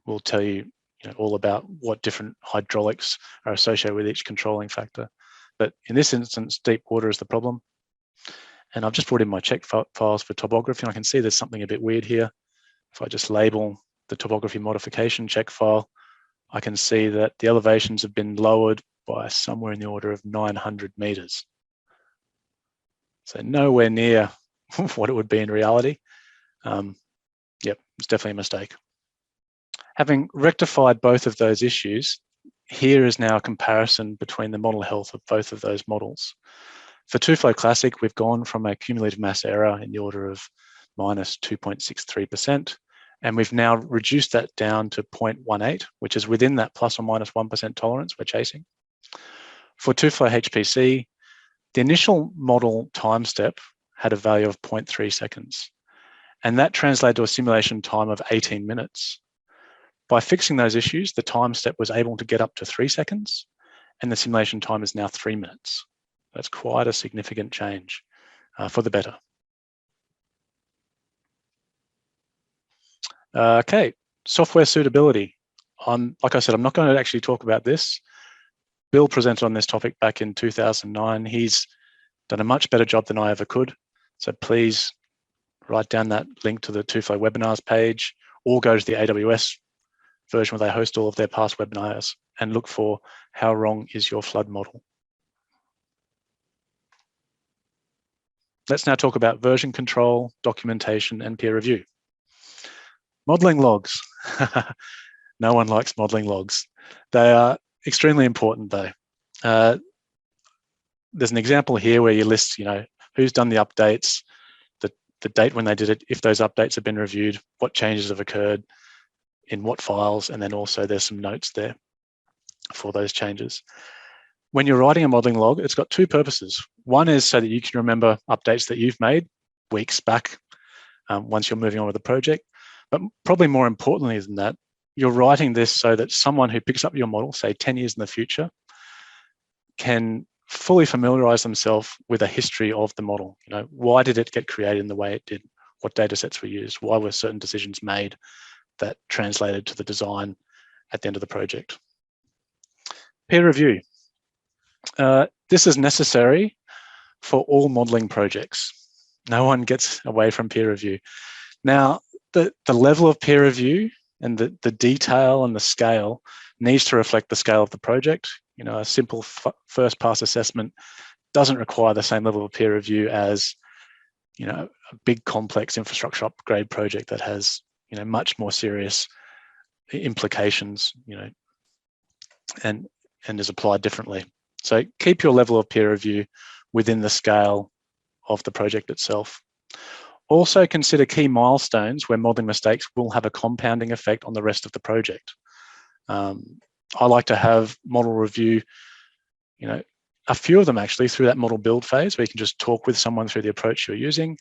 will tell you, all about what different hydraulics are associated with each controlling factor. But in this instance, deep water is the problem. And I've just brought in my check files for topography, and I can see there's something a bit weird here. If I just label the topography modification check file, I can see that the elevations have been lowered by somewhere in the order of 900 meters. So nowhere near what it would be in reality. Yep, it's definitely a mistake. Having rectified both of those issues, here is now a comparison between the model health of both of those models. For TUFLOW Classic, we've gone from a cumulative mass error in the order of minus 2.63%, and we've now reduced that down to 0.18, which is within that plus or minus 1% tolerance we're chasing. For TUFLOW HPC, the initial model time step had a value of 0.3 seconds, and that translated to a simulation time of 18 minutes. By fixing those issues, the time step was able to get up to 3 seconds, and the simulation time is now 3 minutes. That's quite a significant change for the better. Okay, software suitability. Like I said, I'm not going to actually talk about this. Bill presented on this topic back in 2009. He's done a much better job than I ever could. So please write down that link to the TUFLOW webinars page, or go to the AWS version where they host all of their past webinars and look for how wrong is your flood model. Let's now talk about version control, documentation, and peer review. Modeling logs. No one likes modeling logs. They are extremely important though. There's an example here where you list, who's done the updates, the date when they did it, if those updates have been reviewed, what changes have occurred, in what files, and then also there's some notes there for those changes. When you're writing a modeling log, it's got two purposes. One is so that you can remember updates that you've made weeks back once you're moving on with the project. But probably more importantly than that, you're writing this so that someone who picks up your model, say 10 years in the future, can fully familiarize themselves with a history of the model. Why did it get created in the way it did? What data sets were used? Why were certain decisions made that translated to the design at the end of the project? Peer review. This is necessary for all modeling projects. No one gets away from peer review. Now, the level of peer review and the detail and the scale needs to reflect the scale of the project. You know, a simple first pass assessment doesn't require the same level of peer review as, you know, a big complex infrastructure upgrade project that has, you know, much more serious implications, you know, and is applied differently. So keep your level of peer review within the scale of the project itself. Also consider key milestones where modelling mistakes will have a compounding effect on the rest of the project. I like to have model review, you know, a few of them actually through that model build phase where you can just talk with someone through the approach you're using,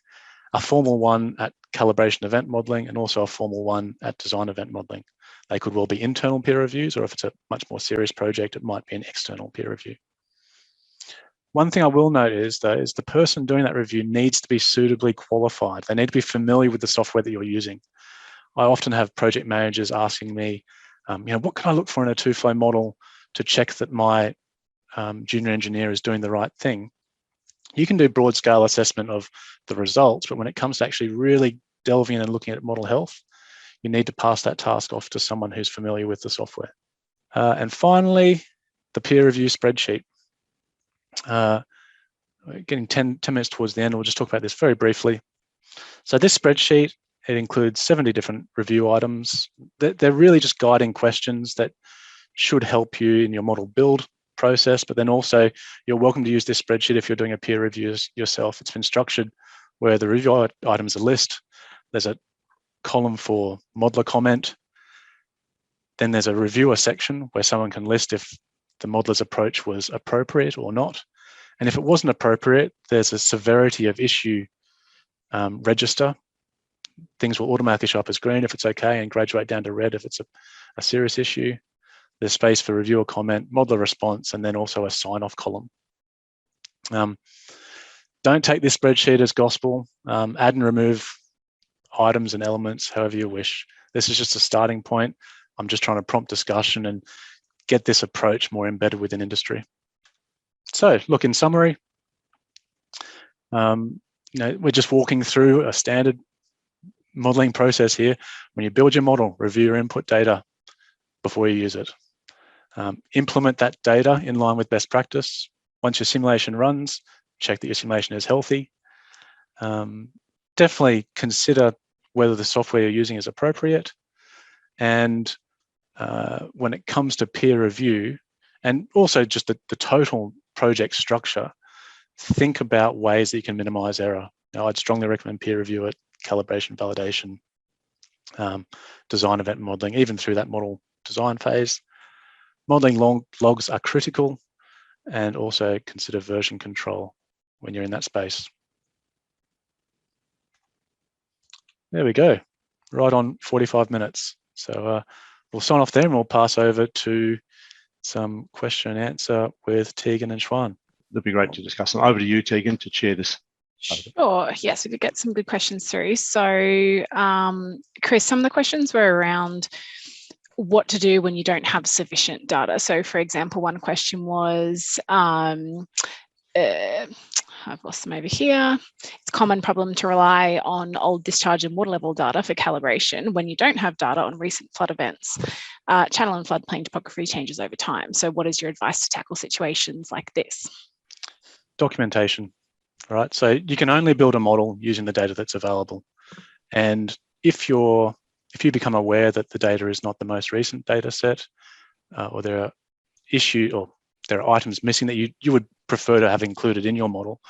a formal one at calibration event modelling, and also a formal one at design event modelling. They could well be internal peer reviews, or if it's a much more serious project, it might be an external peer review. One thing I will note is, though, is the person doing that review needs to be suitably qualified. They need to be familiar with the software that you're using. I often have project managers asking me, you know, what can I look for in a TUFLOW model to check that my junior engineer is doing the right thing? You can do broad scale assessment of the results, but when it comes to actually really delving in and looking at model health, you need to pass that task off to someone who's familiar with the software. And finally, the peer review spreadsheet. Getting 10 minutes towards the end, we'll just talk about this very briefly. So this spreadsheet, it includes 70 different review items. They're really just guiding questions that should help you in your model build process, but then also you're welcome to use this spreadsheet if you're doing a peer review yourself. It's been structured where the review items are list. There's a column for modeler comment. Then there's a reviewer section where someone can list if the modeler's approach was appropriate or not. And if it wasn't appropriate, there's a severity of issue register. Things will automatically show up as green if it's okay and graduate down to red if it's a serious issue. There's space for reviewer comment, modeler response, and then also a sign-off column. Don't take this spreadsheet as gospel. Add and remove items and elements however you wish. This is just a starting point. I'm just trying to prompt discussion and get this approach more embedded within industry. So, look, in summary, you know, we're just walking through a standard modeling process here. When you build your model, review your input data before you use it. Implement that data in line with best practice. Once your simulation runs, check that your simulation is healthy. Definitely consider whether the software you're using is appropriate. And when it comes to peer review, and also just the total project structure, think about ways that you can minimize error. Now, I'd strongly recommend peer review at calibration, validation, design event modeling, even through that model design phase. Modeling logs are critical, and also consider version control when you're in that space. There we go, right on 45 minutes. So we'll sign off there and we'll pass over to some question and answer with Tegan and Xuan. That'd be great to discuss. Over to you, Tegan, to chair this. Sure. Yes, we could get some good questions through. So, Chris, some of the questions were around what to do when you don't have sufficient data. So, for example, one question was, I've lost them over here. It's a common problem to rely on old discharge and water level data for calibration when you don't have data on recent flood events. Channel and floodplain topography changes over time. So what is your advice to tackle situations like this? Documentation, right? So you can only build a model using the data that's available. And if you become aware that the data is not the most recent data set, or there are issues or there are items missing that you would prefer to have included in your model,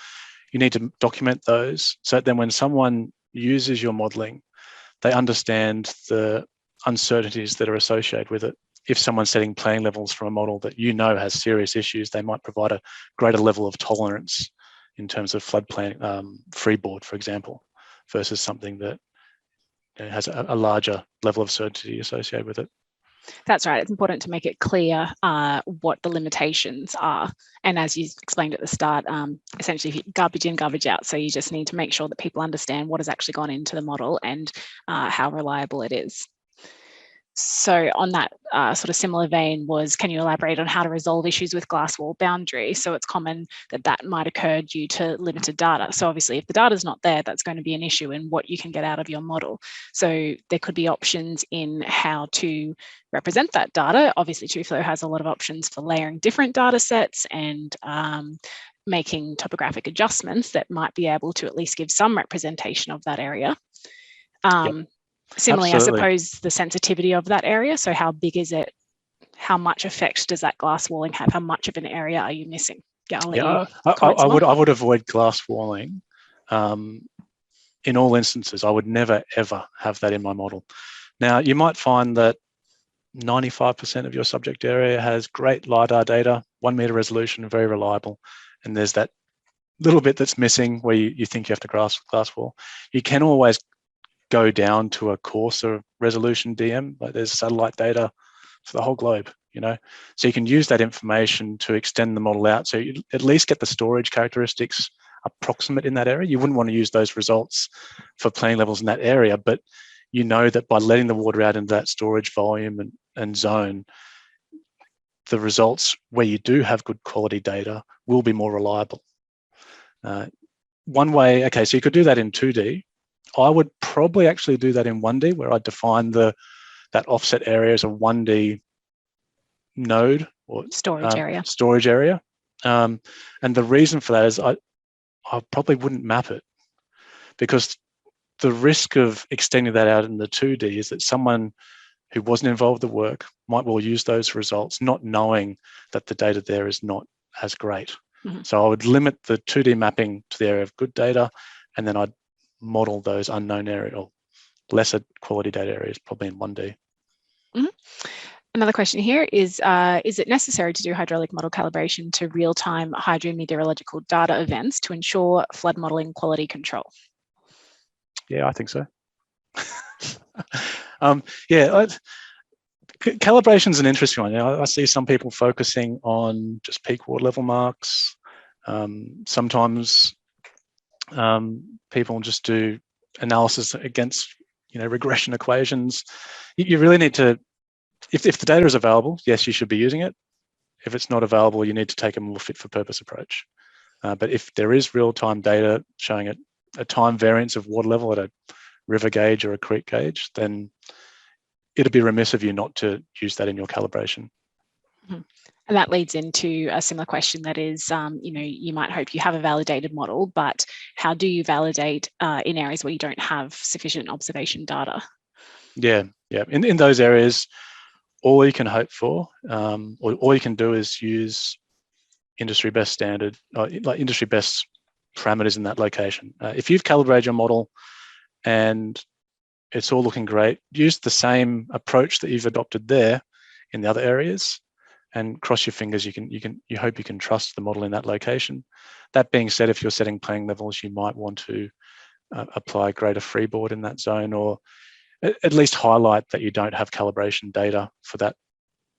you need to document those so that then when someone uses your modeling, they understand the uncertainties that are associated with it. If someone's setting planning levels from a model that you know has serious issues, they might provide a greater level of tolerance in terms of floodplain freeboard, for example, versus something that has a larger level of certainty associated with it. That's right. It's important to make it clear what the limitations are. And as you explained at the start, essentially garbage in, garbage out. So you just need to make sure that people understand what has actually gone into the model and how reliable it is. So on that sort of similar vein was, can you elaborate on how to resolve issues with glass wall boundary? So it's common that that might occur due to limited data. So obviously if the data is not there, that's going to be an issue in what you can get out of your model. So there could be options in how to represent that data. Obviously TUFLOW has a lot of options for layering different data sets and making topographic adjustments that might be able to at least give some representation of that area. Yep. Similarly, Absolutely. I suppose the sensitivity of that area. So how big is it? How much effect does that glass walling have? How much of an area are you missing? Yeah, I'll let you comment I more. would avoid glass walling. In all instances, I would never, ever have that in my model. Now, you might find that 95% of your subject area has great LiDAR data, 1 meter resolution, very reliable. And there's that little bit that's missing where you think you have to glass wall. You can always go down to a coarser resolution DM, like there's satellite data for the whole globe, you know. So you can use that information to extend the model out. So you at least get the storage characteristics approximate in that area. You wouldn't want to use those results for plane levels in that area, but you know that by letting the water out into that storage volume and zone, the results where you do have good quality data will be more reliable. One way, okay, so you could do that in 2D. I would probably actually do that in 1D, where I define that offset area as a 1D node or Storage area. Storage area. And the reason for that is I probably wouldn't map it, because the risk of extending that out in the 2D is that someone who wasn't involved in the work might well use those results, not knowing that the data there is not as great. Mm-hmm. So I would limit the 2D mapping to the area of good data, and then I'd model those unknown area or lesser quality data areas probably in 1D. Mm-hmm. Another question here is it necessary to do hydraulic model calibration to real-time hydrometeorological data events to ensure flood modeling quality control? Yeah, I think so. Calibration is an interesting one. I see some people focusing on just peak water level marks. Sometimes people just do analysis against, regression equations. You really need to, if the data is available, yes, you should be using it. If it's not available, you need to take a more fit for purpose approach. But if there is real-time data showing a time variance of water level at a river gauge or a creek gauge, then it'd be remiss of you not to use that in your calibration. Mm-hmm. And that leads into a similar question that is, you might hope you have a validated model, but how do you validate in areas where you don't have sufficient observation data? Yeah. In those areas, all you can hope for, or all you can do is use industry best standard, like industry best parameters in that location. If you've calibrated your model and it's all looking great, use the same approach that you've adopted there in the other areas, and cross your fingers. You hope you can trust the model in that location. That being said, if you're setting plane levels, you might want to apply greater freeboard in that zone, or at least highlight that you don't have calibration data for that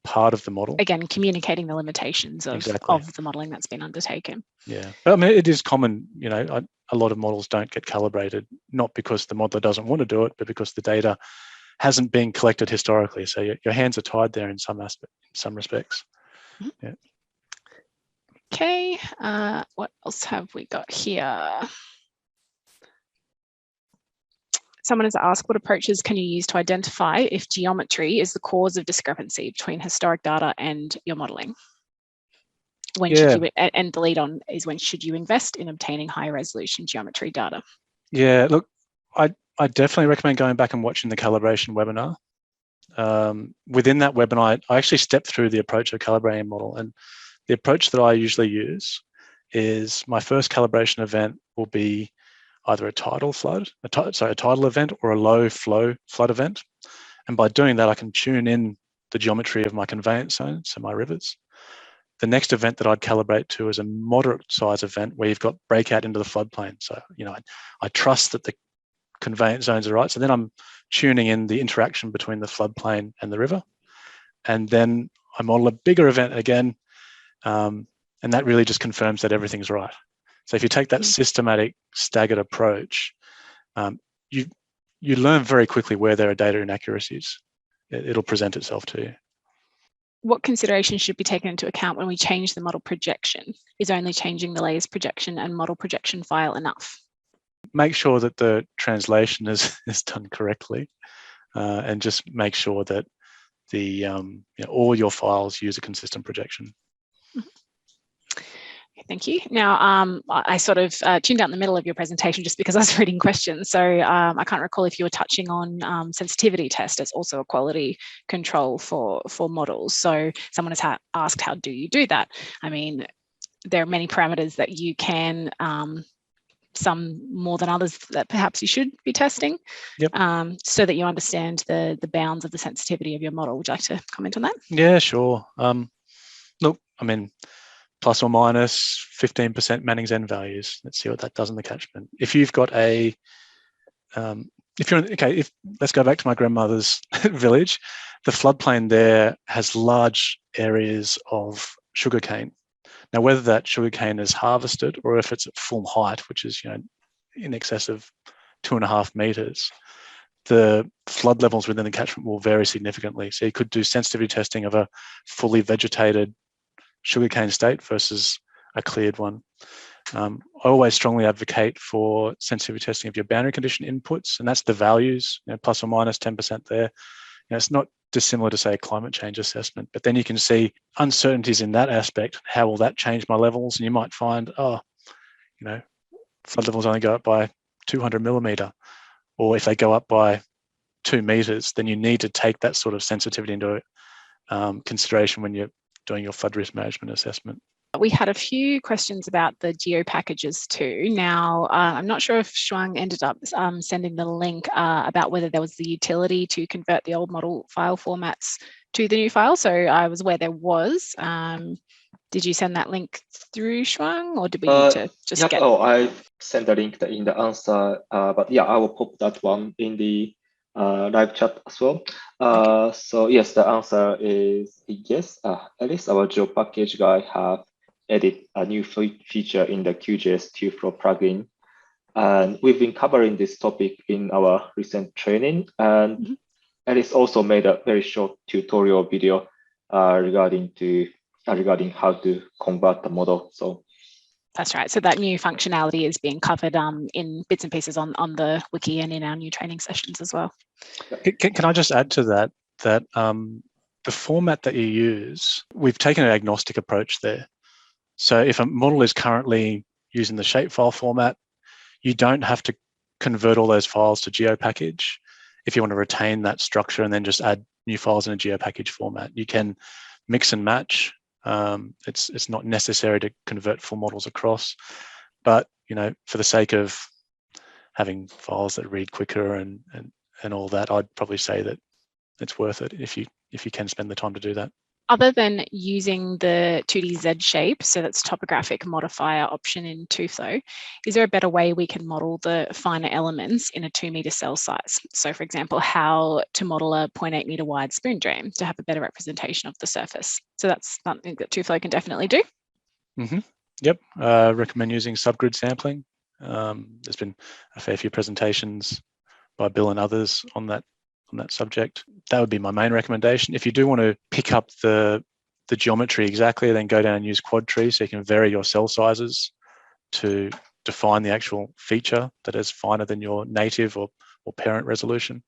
part of the model. Again, communicating the limitations of the modeling that's been undertaken. Yeah, but I mean, it is common, a lot of models don't get calibrated, not because the modeler doesn't want to do it, but because the data hasn't been collected historically. So your hands are tied there in some respects. Mm-hmm. Yeah. Okay, what else have we got here? Someone has asked, what approaches can you use to identify if geometry is the cause of discrepancy between historic data and your modeling? And the lead on is, when should you invest in obtaining higher resolution geometry data? Yeah, look, I definitely recommend going back and watching the calibration webinar. Within that webinar, I actually stepped through the approach of calibrating a model, and the approach that I usually use is my first calibration event will be either a tidal event or a low flow flood event. And by doing that, I can tune in the geometry of my conveyance zones, so my rivers. The next event that I'd calibrate to is a moderate size event where you've got breakout into the floodplain. So, I trust that the conveyance zones are right. So then I'm tuning in the interaction between the floodplain and the river. And then I model a bigger event again. And that really just confirms that everything's right. So if you take that systematic staggered approach, you learn very quickly where there are data inaccuracies. it'll present itself to you. What considerations should be taken into account when we change the model projection? Is only changing the layers projection and model projection file enough? Make sure that the translation is done correctly, and just make sure that the all your files use a consistent projection. Thank you. Now, I sort of tuned out in the middle of your presentation just because I was reading questions. So I can't recall if you were touching on sensitivity test as also a quality control for models. So someone has asked, how do you do that? I mean, there are many parameters that you can, some more than others that perhaps you should be testing. Yep. So that you understand the bounds of the sensitivity of your model. Would you like to comment on that? Yeah, sure. Look, I mean, plus or minus 15% Manning's N values. Let's see what that does in the catchment. If you've got a, let's go back to my grandmother's village. The floodplain there has large areas of sugarcane. Now, whether that sugarcane is harvested or if it's at full height, which is in excess of 2.5 meters, the flood levels within the catchment will vary significantly. So you could do sensitivity testing of a fully vegetated sugarcane state versus a cleared one. I always strongly advocate for sensitivity testing of your boundary condition inputs, and that's the values, plus or minus 10% there. It's not dissimilar to, say, a climate change assessment, but then you can see uncertainties in that aspect. How will that change my levels? And you might find, flood levels only go up by 200 millimeter, or if they go up by 2 meters, then you need to take that sort of sensitivity into consideration when you're doing your flood risk management assessment. We had a few questions about the GeoPackages too. Now, I'm not sure if Shuang ended up sending the link about whether there was the utility to convert the old model file formats to the new file. So I was aware there was. Did you send that link through, Shuang, or did we need to just get? Oh, I sent the link in the answer, but yeah, I will pop that one in the live chat as well. Okay. So yes, the answer is yes. At least our GeoPackage guy have added a new feature in the QGIS TUFLOW plugin, and we've been covering this topic in our recent training, and Alice also made a very short tutorial video regarding how to convert the model. So that's right. So that new functionality is being covered in bits and pieces on the wiki and in our new training sessions as well. Can I just add to that the format that you use, we've taken an agnostic approach there. So if a model is currently using the shapefile format, you don't have to convert all those files to GeoPackage. If you want to retain that structure and then just add new files in a GeoPackage format, you can mix and match. It's not necessary to convert full models across, but for the sake of having files that read quicker and all that, I'd probably say that it's worth it if you can spend the time to do that. Other than using the 2D Z shape, so that's topographic modifier option in TUFLOW, is there a better way we can model the finer elements in a 2 meter cell size? So for example, how to model a 0.8 meter wide spoon drain to have a better representation of the surface. So that's something that TUFLOW can definitely do. Yep, recommend using subgrid sampling. There's been a fair few presentations by Bill and others on that subject. That would be my main recommendation. If you do want to pick up the geometry exactly, then go down and use quad tree so you can vary your cell sizes to define the actual feature that is finer than your native or parent resolution.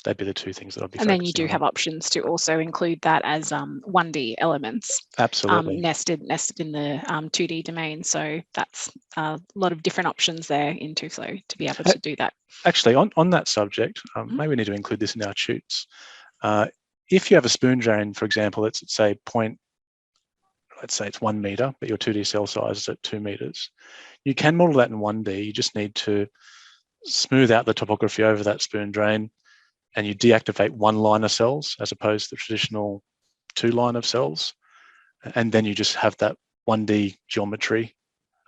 That'd be the two things that I'd be focusing on. And then you do have options to also include that as 1D elements. Absolutely. Nested in the 2D domain. So that's a lot of different options there in TUFLOW to be able to do that. Actually, on that subject, maybe we need to include this in our tutes. If you have a spoon drain, for example, let's say it's 1 meter, but your 2D cell size is at 2 meters. You can model that in 1D. You just need to smooth out the topography over that spoon drain, and you deactivate 1 line of cells as opposed to the traditional 2 line of cells. And then you just have that 1D geometry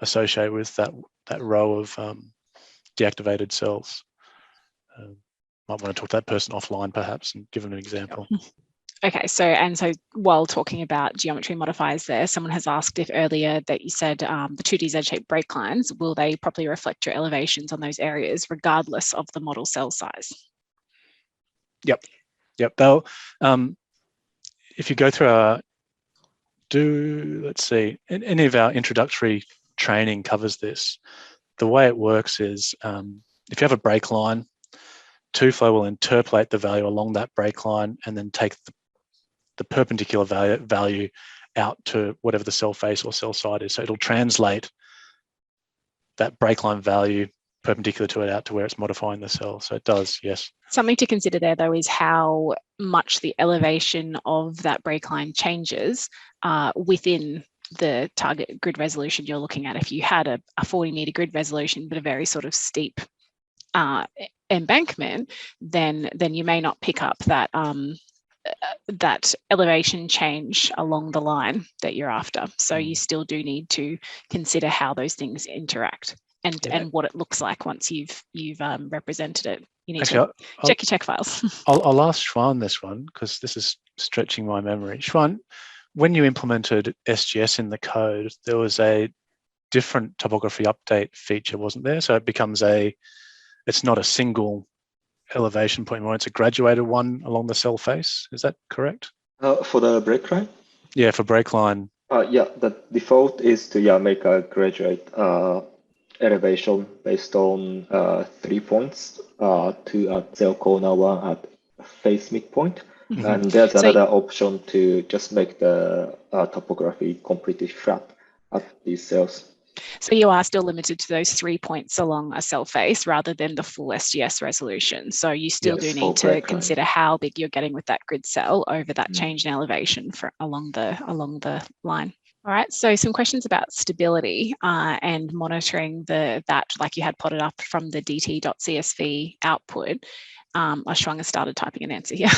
associated with that row of deactivated cells. Might want to talk to that person offline perhaps and give them an example. Okay, so while talking about geometry modifiers there, someone has asked if earlier that you said the 2D Z-shaped break lines, will they properly reflect your elevations on those areas regardless of the model cell size? Yep. Yep. They'll, if you go through our, let's see, any of our introductory training covers this. The way it works is if you have a break line, TUFLOW will interpolate the value along that break line and then take the perpendicular value out to whatever the cell face or cell side is. So it'll translate that break line value perpendicular to it out to where it's modifying the cell. So it does, yes. Something to consider there, though, is how much the elevation of that break line changes within the target grid resolution you're looking at. If you had a 40-meter grid resolution, but a very sort of steep embankment, then you may not pick up that that elevation change along the line that you're after. So you still do need to consider how those things interact and what it looks like once you've represented it. You need to check your tech files. I'll ask Xuan this one because this is stretching my memory. Xuan, when you implemented SGS in the code, there was a different topography update feature, wasn't there? So it becomes it's not a single elevation point anymore, it's a graduated one along the cell face. Is that correct? For the break line? Yeah, for break line. Yeah, the default is to make a graduate elevation based on 3 points, 2 at cell corner, 1 at face midpoint. Mm-hmm. And there's another option to just make the topography completely flat at these cells. So you are still limited to those 3 points along a cell face rather than the full SGS resolution. So you still do need to consider how big you're getting with that grid cell over that change in elevation along the line. All right, so some questions about stability and monitoring that, like you had plotted up from the dt.csv output. Xuan has started typing an answer here.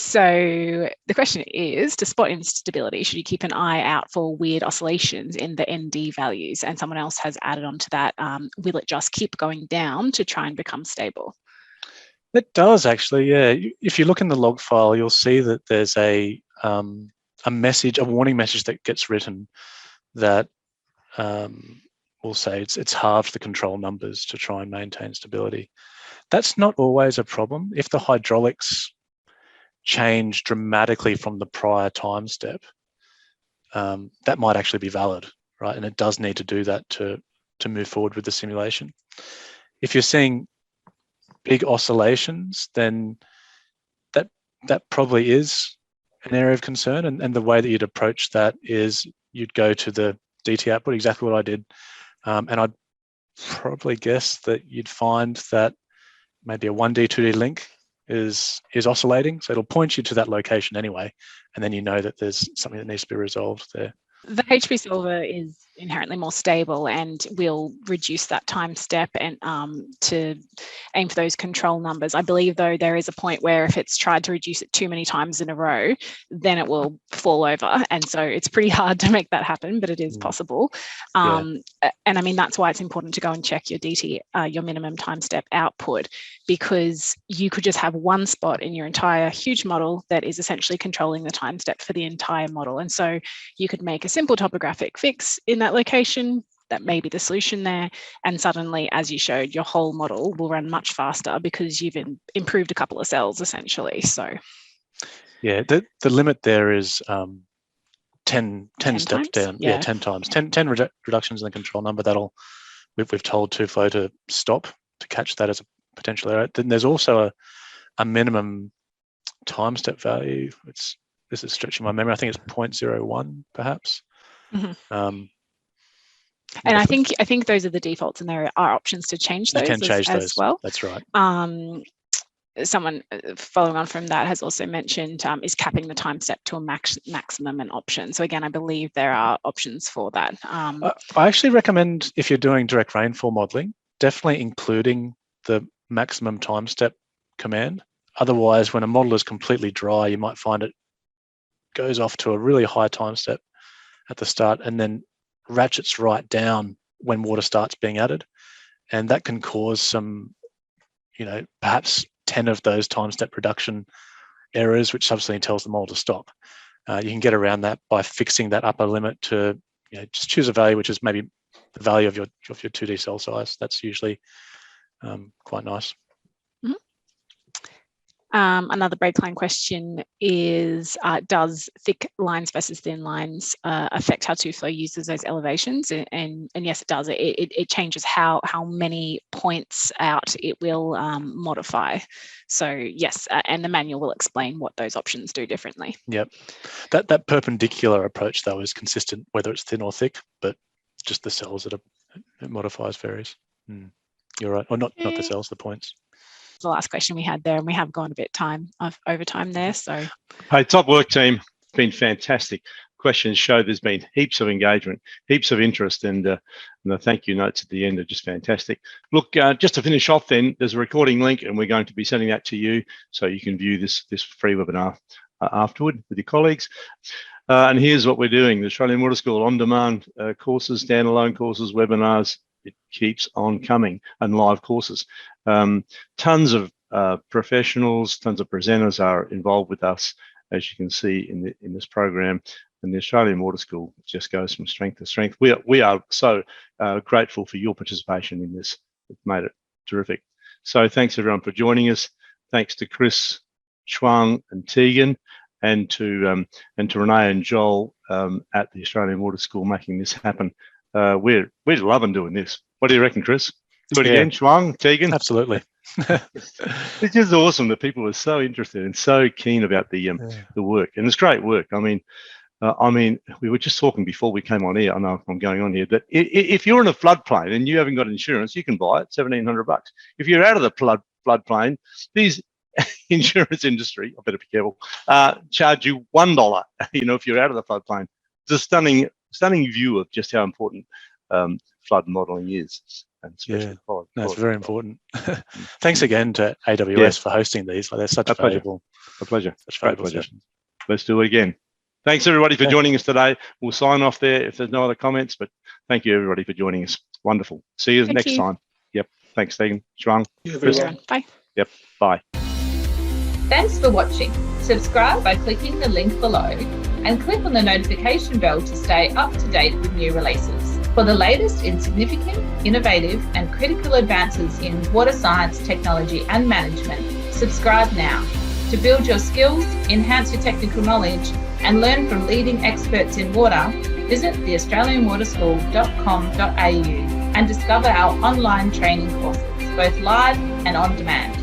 So the question is, to spot instability, should you keep an eye out for weird oscillations in the ND values? And someone else has added on to that, will it just keep going down to try and become stable? It does actually, yeah. If you look in the log file, you'll see that there's a warning message that gets written that will say it's halved the control numbers to try and maintain stability. That's not always a problem. If the hydraulics change dramatically from the prior time step, that might actually be valid, right? And it does need to do that to move forward with the simulation. If you're seeing big oscillations, then that probably is an area of concern. And the way that you'd approach that is you'd go to the DT output, exactly what I did. And I'd probably guess that you'd find that maybe a 1D, 2D link is oscillating. So it'll point you to that location anyway. And then you know that there's something that needs to be resolved there. The HP solver is inherently more stable and will reduce that time step and to aim for those control numbers. I believe, though, there is a point where if it's tried to reduce it too many times in a row, then it will fall over. And so it's pretty hard to make that happen, but it is possible. And I mean, that's why it's important to go and check your DT, your minimum time step output, because you could just have one spot in your entire huge model that is essentially controlling the time step for the entire model. And so you could make a simple topographic fix in that location, that may be the solution there, and suddenly, as you showed, your whole model will run much faster because you've improved a couple of cells essentially. So yeah, the limit there is 10 steps down. Yeah, 10 times. 10 reductions in the control number. That'll we've told TUFLOW to stop to catch that as a potential error. Then there's also a minimum time step value. This is stretching my memory. I think it's 0.01 perhaps. Mm-hmm. And I think those are the defaults, and there are options to change those. You can change those as well. That's right. Someone following on from that has also mentioned is capping the time step to a maximum an option. So again, I believe there are options for that. I actually recommend, if you're doing direct rainfall modeling, definitely including the maximum time step command. Otherwise, when a model is completely dry, you might find it goes off to a really high time step at the start and then ratchets right down when water starts being added. And that can cause some, perhaps 10 of those time step reduction errors, which subsequently tells the model to stop. You can get around that by fixing that upper limit to, just choose a value which is maybe the value of your 2D cell size. That's usually quite nice. Another breakline question is, does thick lines versus thin lines affect how TUFLOW uses those elevations? And yes, it does. It changes how many points out it will modify. So yes, and the manual will explain what those options do differently. Yep. That perpendicular approach, though, is consistent whether it's thin or thick, but just the cells that it modifies varies. You're right. Or not the cells, the points. The last question we had there, and we have gone a bit over time there. So, hey, top work, team. It's been fantastic. Questions show there's been heaps of engagement, heaps of interest, and the thank you notes at the end are just fantastic. Look, just to finish off, then there's a recording link, and we're going to be sending that to you so you can view this free webinar afterward with your colleagues. And here's what we're doing: the Australian Water School on-demand courses, standalone courses, webinars. It keeps on coming, and live courses. Tons of professionals, tons of presenters are involved with us, as you can see in this program. And the Australian Water School just goes from strength to strength. We are so grateful for your participation in this. It's made it terrific. So thanks everyone for joining us. Thanks to Chris, Chuang, and Tegan, and to Renee and Joel at the Australian Water School making this happen. We're loving doing this. What do you reckon, Chris? Do it again, Chuang, Tegan? Absolutely. It's just awesome that people are so interested and so keen about the work, and it's great work. I mean, we were just talking before we came on here. I know I'm going on here, that if you're in a floodplain and you haven't got insurance, you can buy it, $1,700. If you're out of the floodplain, these insurance industry, I better be careful, charge you $1. If you're out of the floodplain. It's a stunning view of just how important flood modelling is. And that's very important. Thanks again to AWS for hosting these. They're such a valuable. A pleasure. Such valuable sessions. Let's do it again. Thanks everybody for joining us today. We'll sign off there if there's no other comments, but thank you everybody for joining us. Wonderful. See you next time. Yep. Thanks, Tegan. Chuang. Bye. Yep. Bye. Thanks for watching. Subscribe by clicking the link below and click on the notification bell to stay up to date with new releases. For the latest in significant, innovative and critical advances in water science, technology and management, subscribe now. To build your skills, enhance your technical knowledge and learn from leading experts in water, visit theaustralianwaterschool.com.au and discover our online training courses, both live and on demand.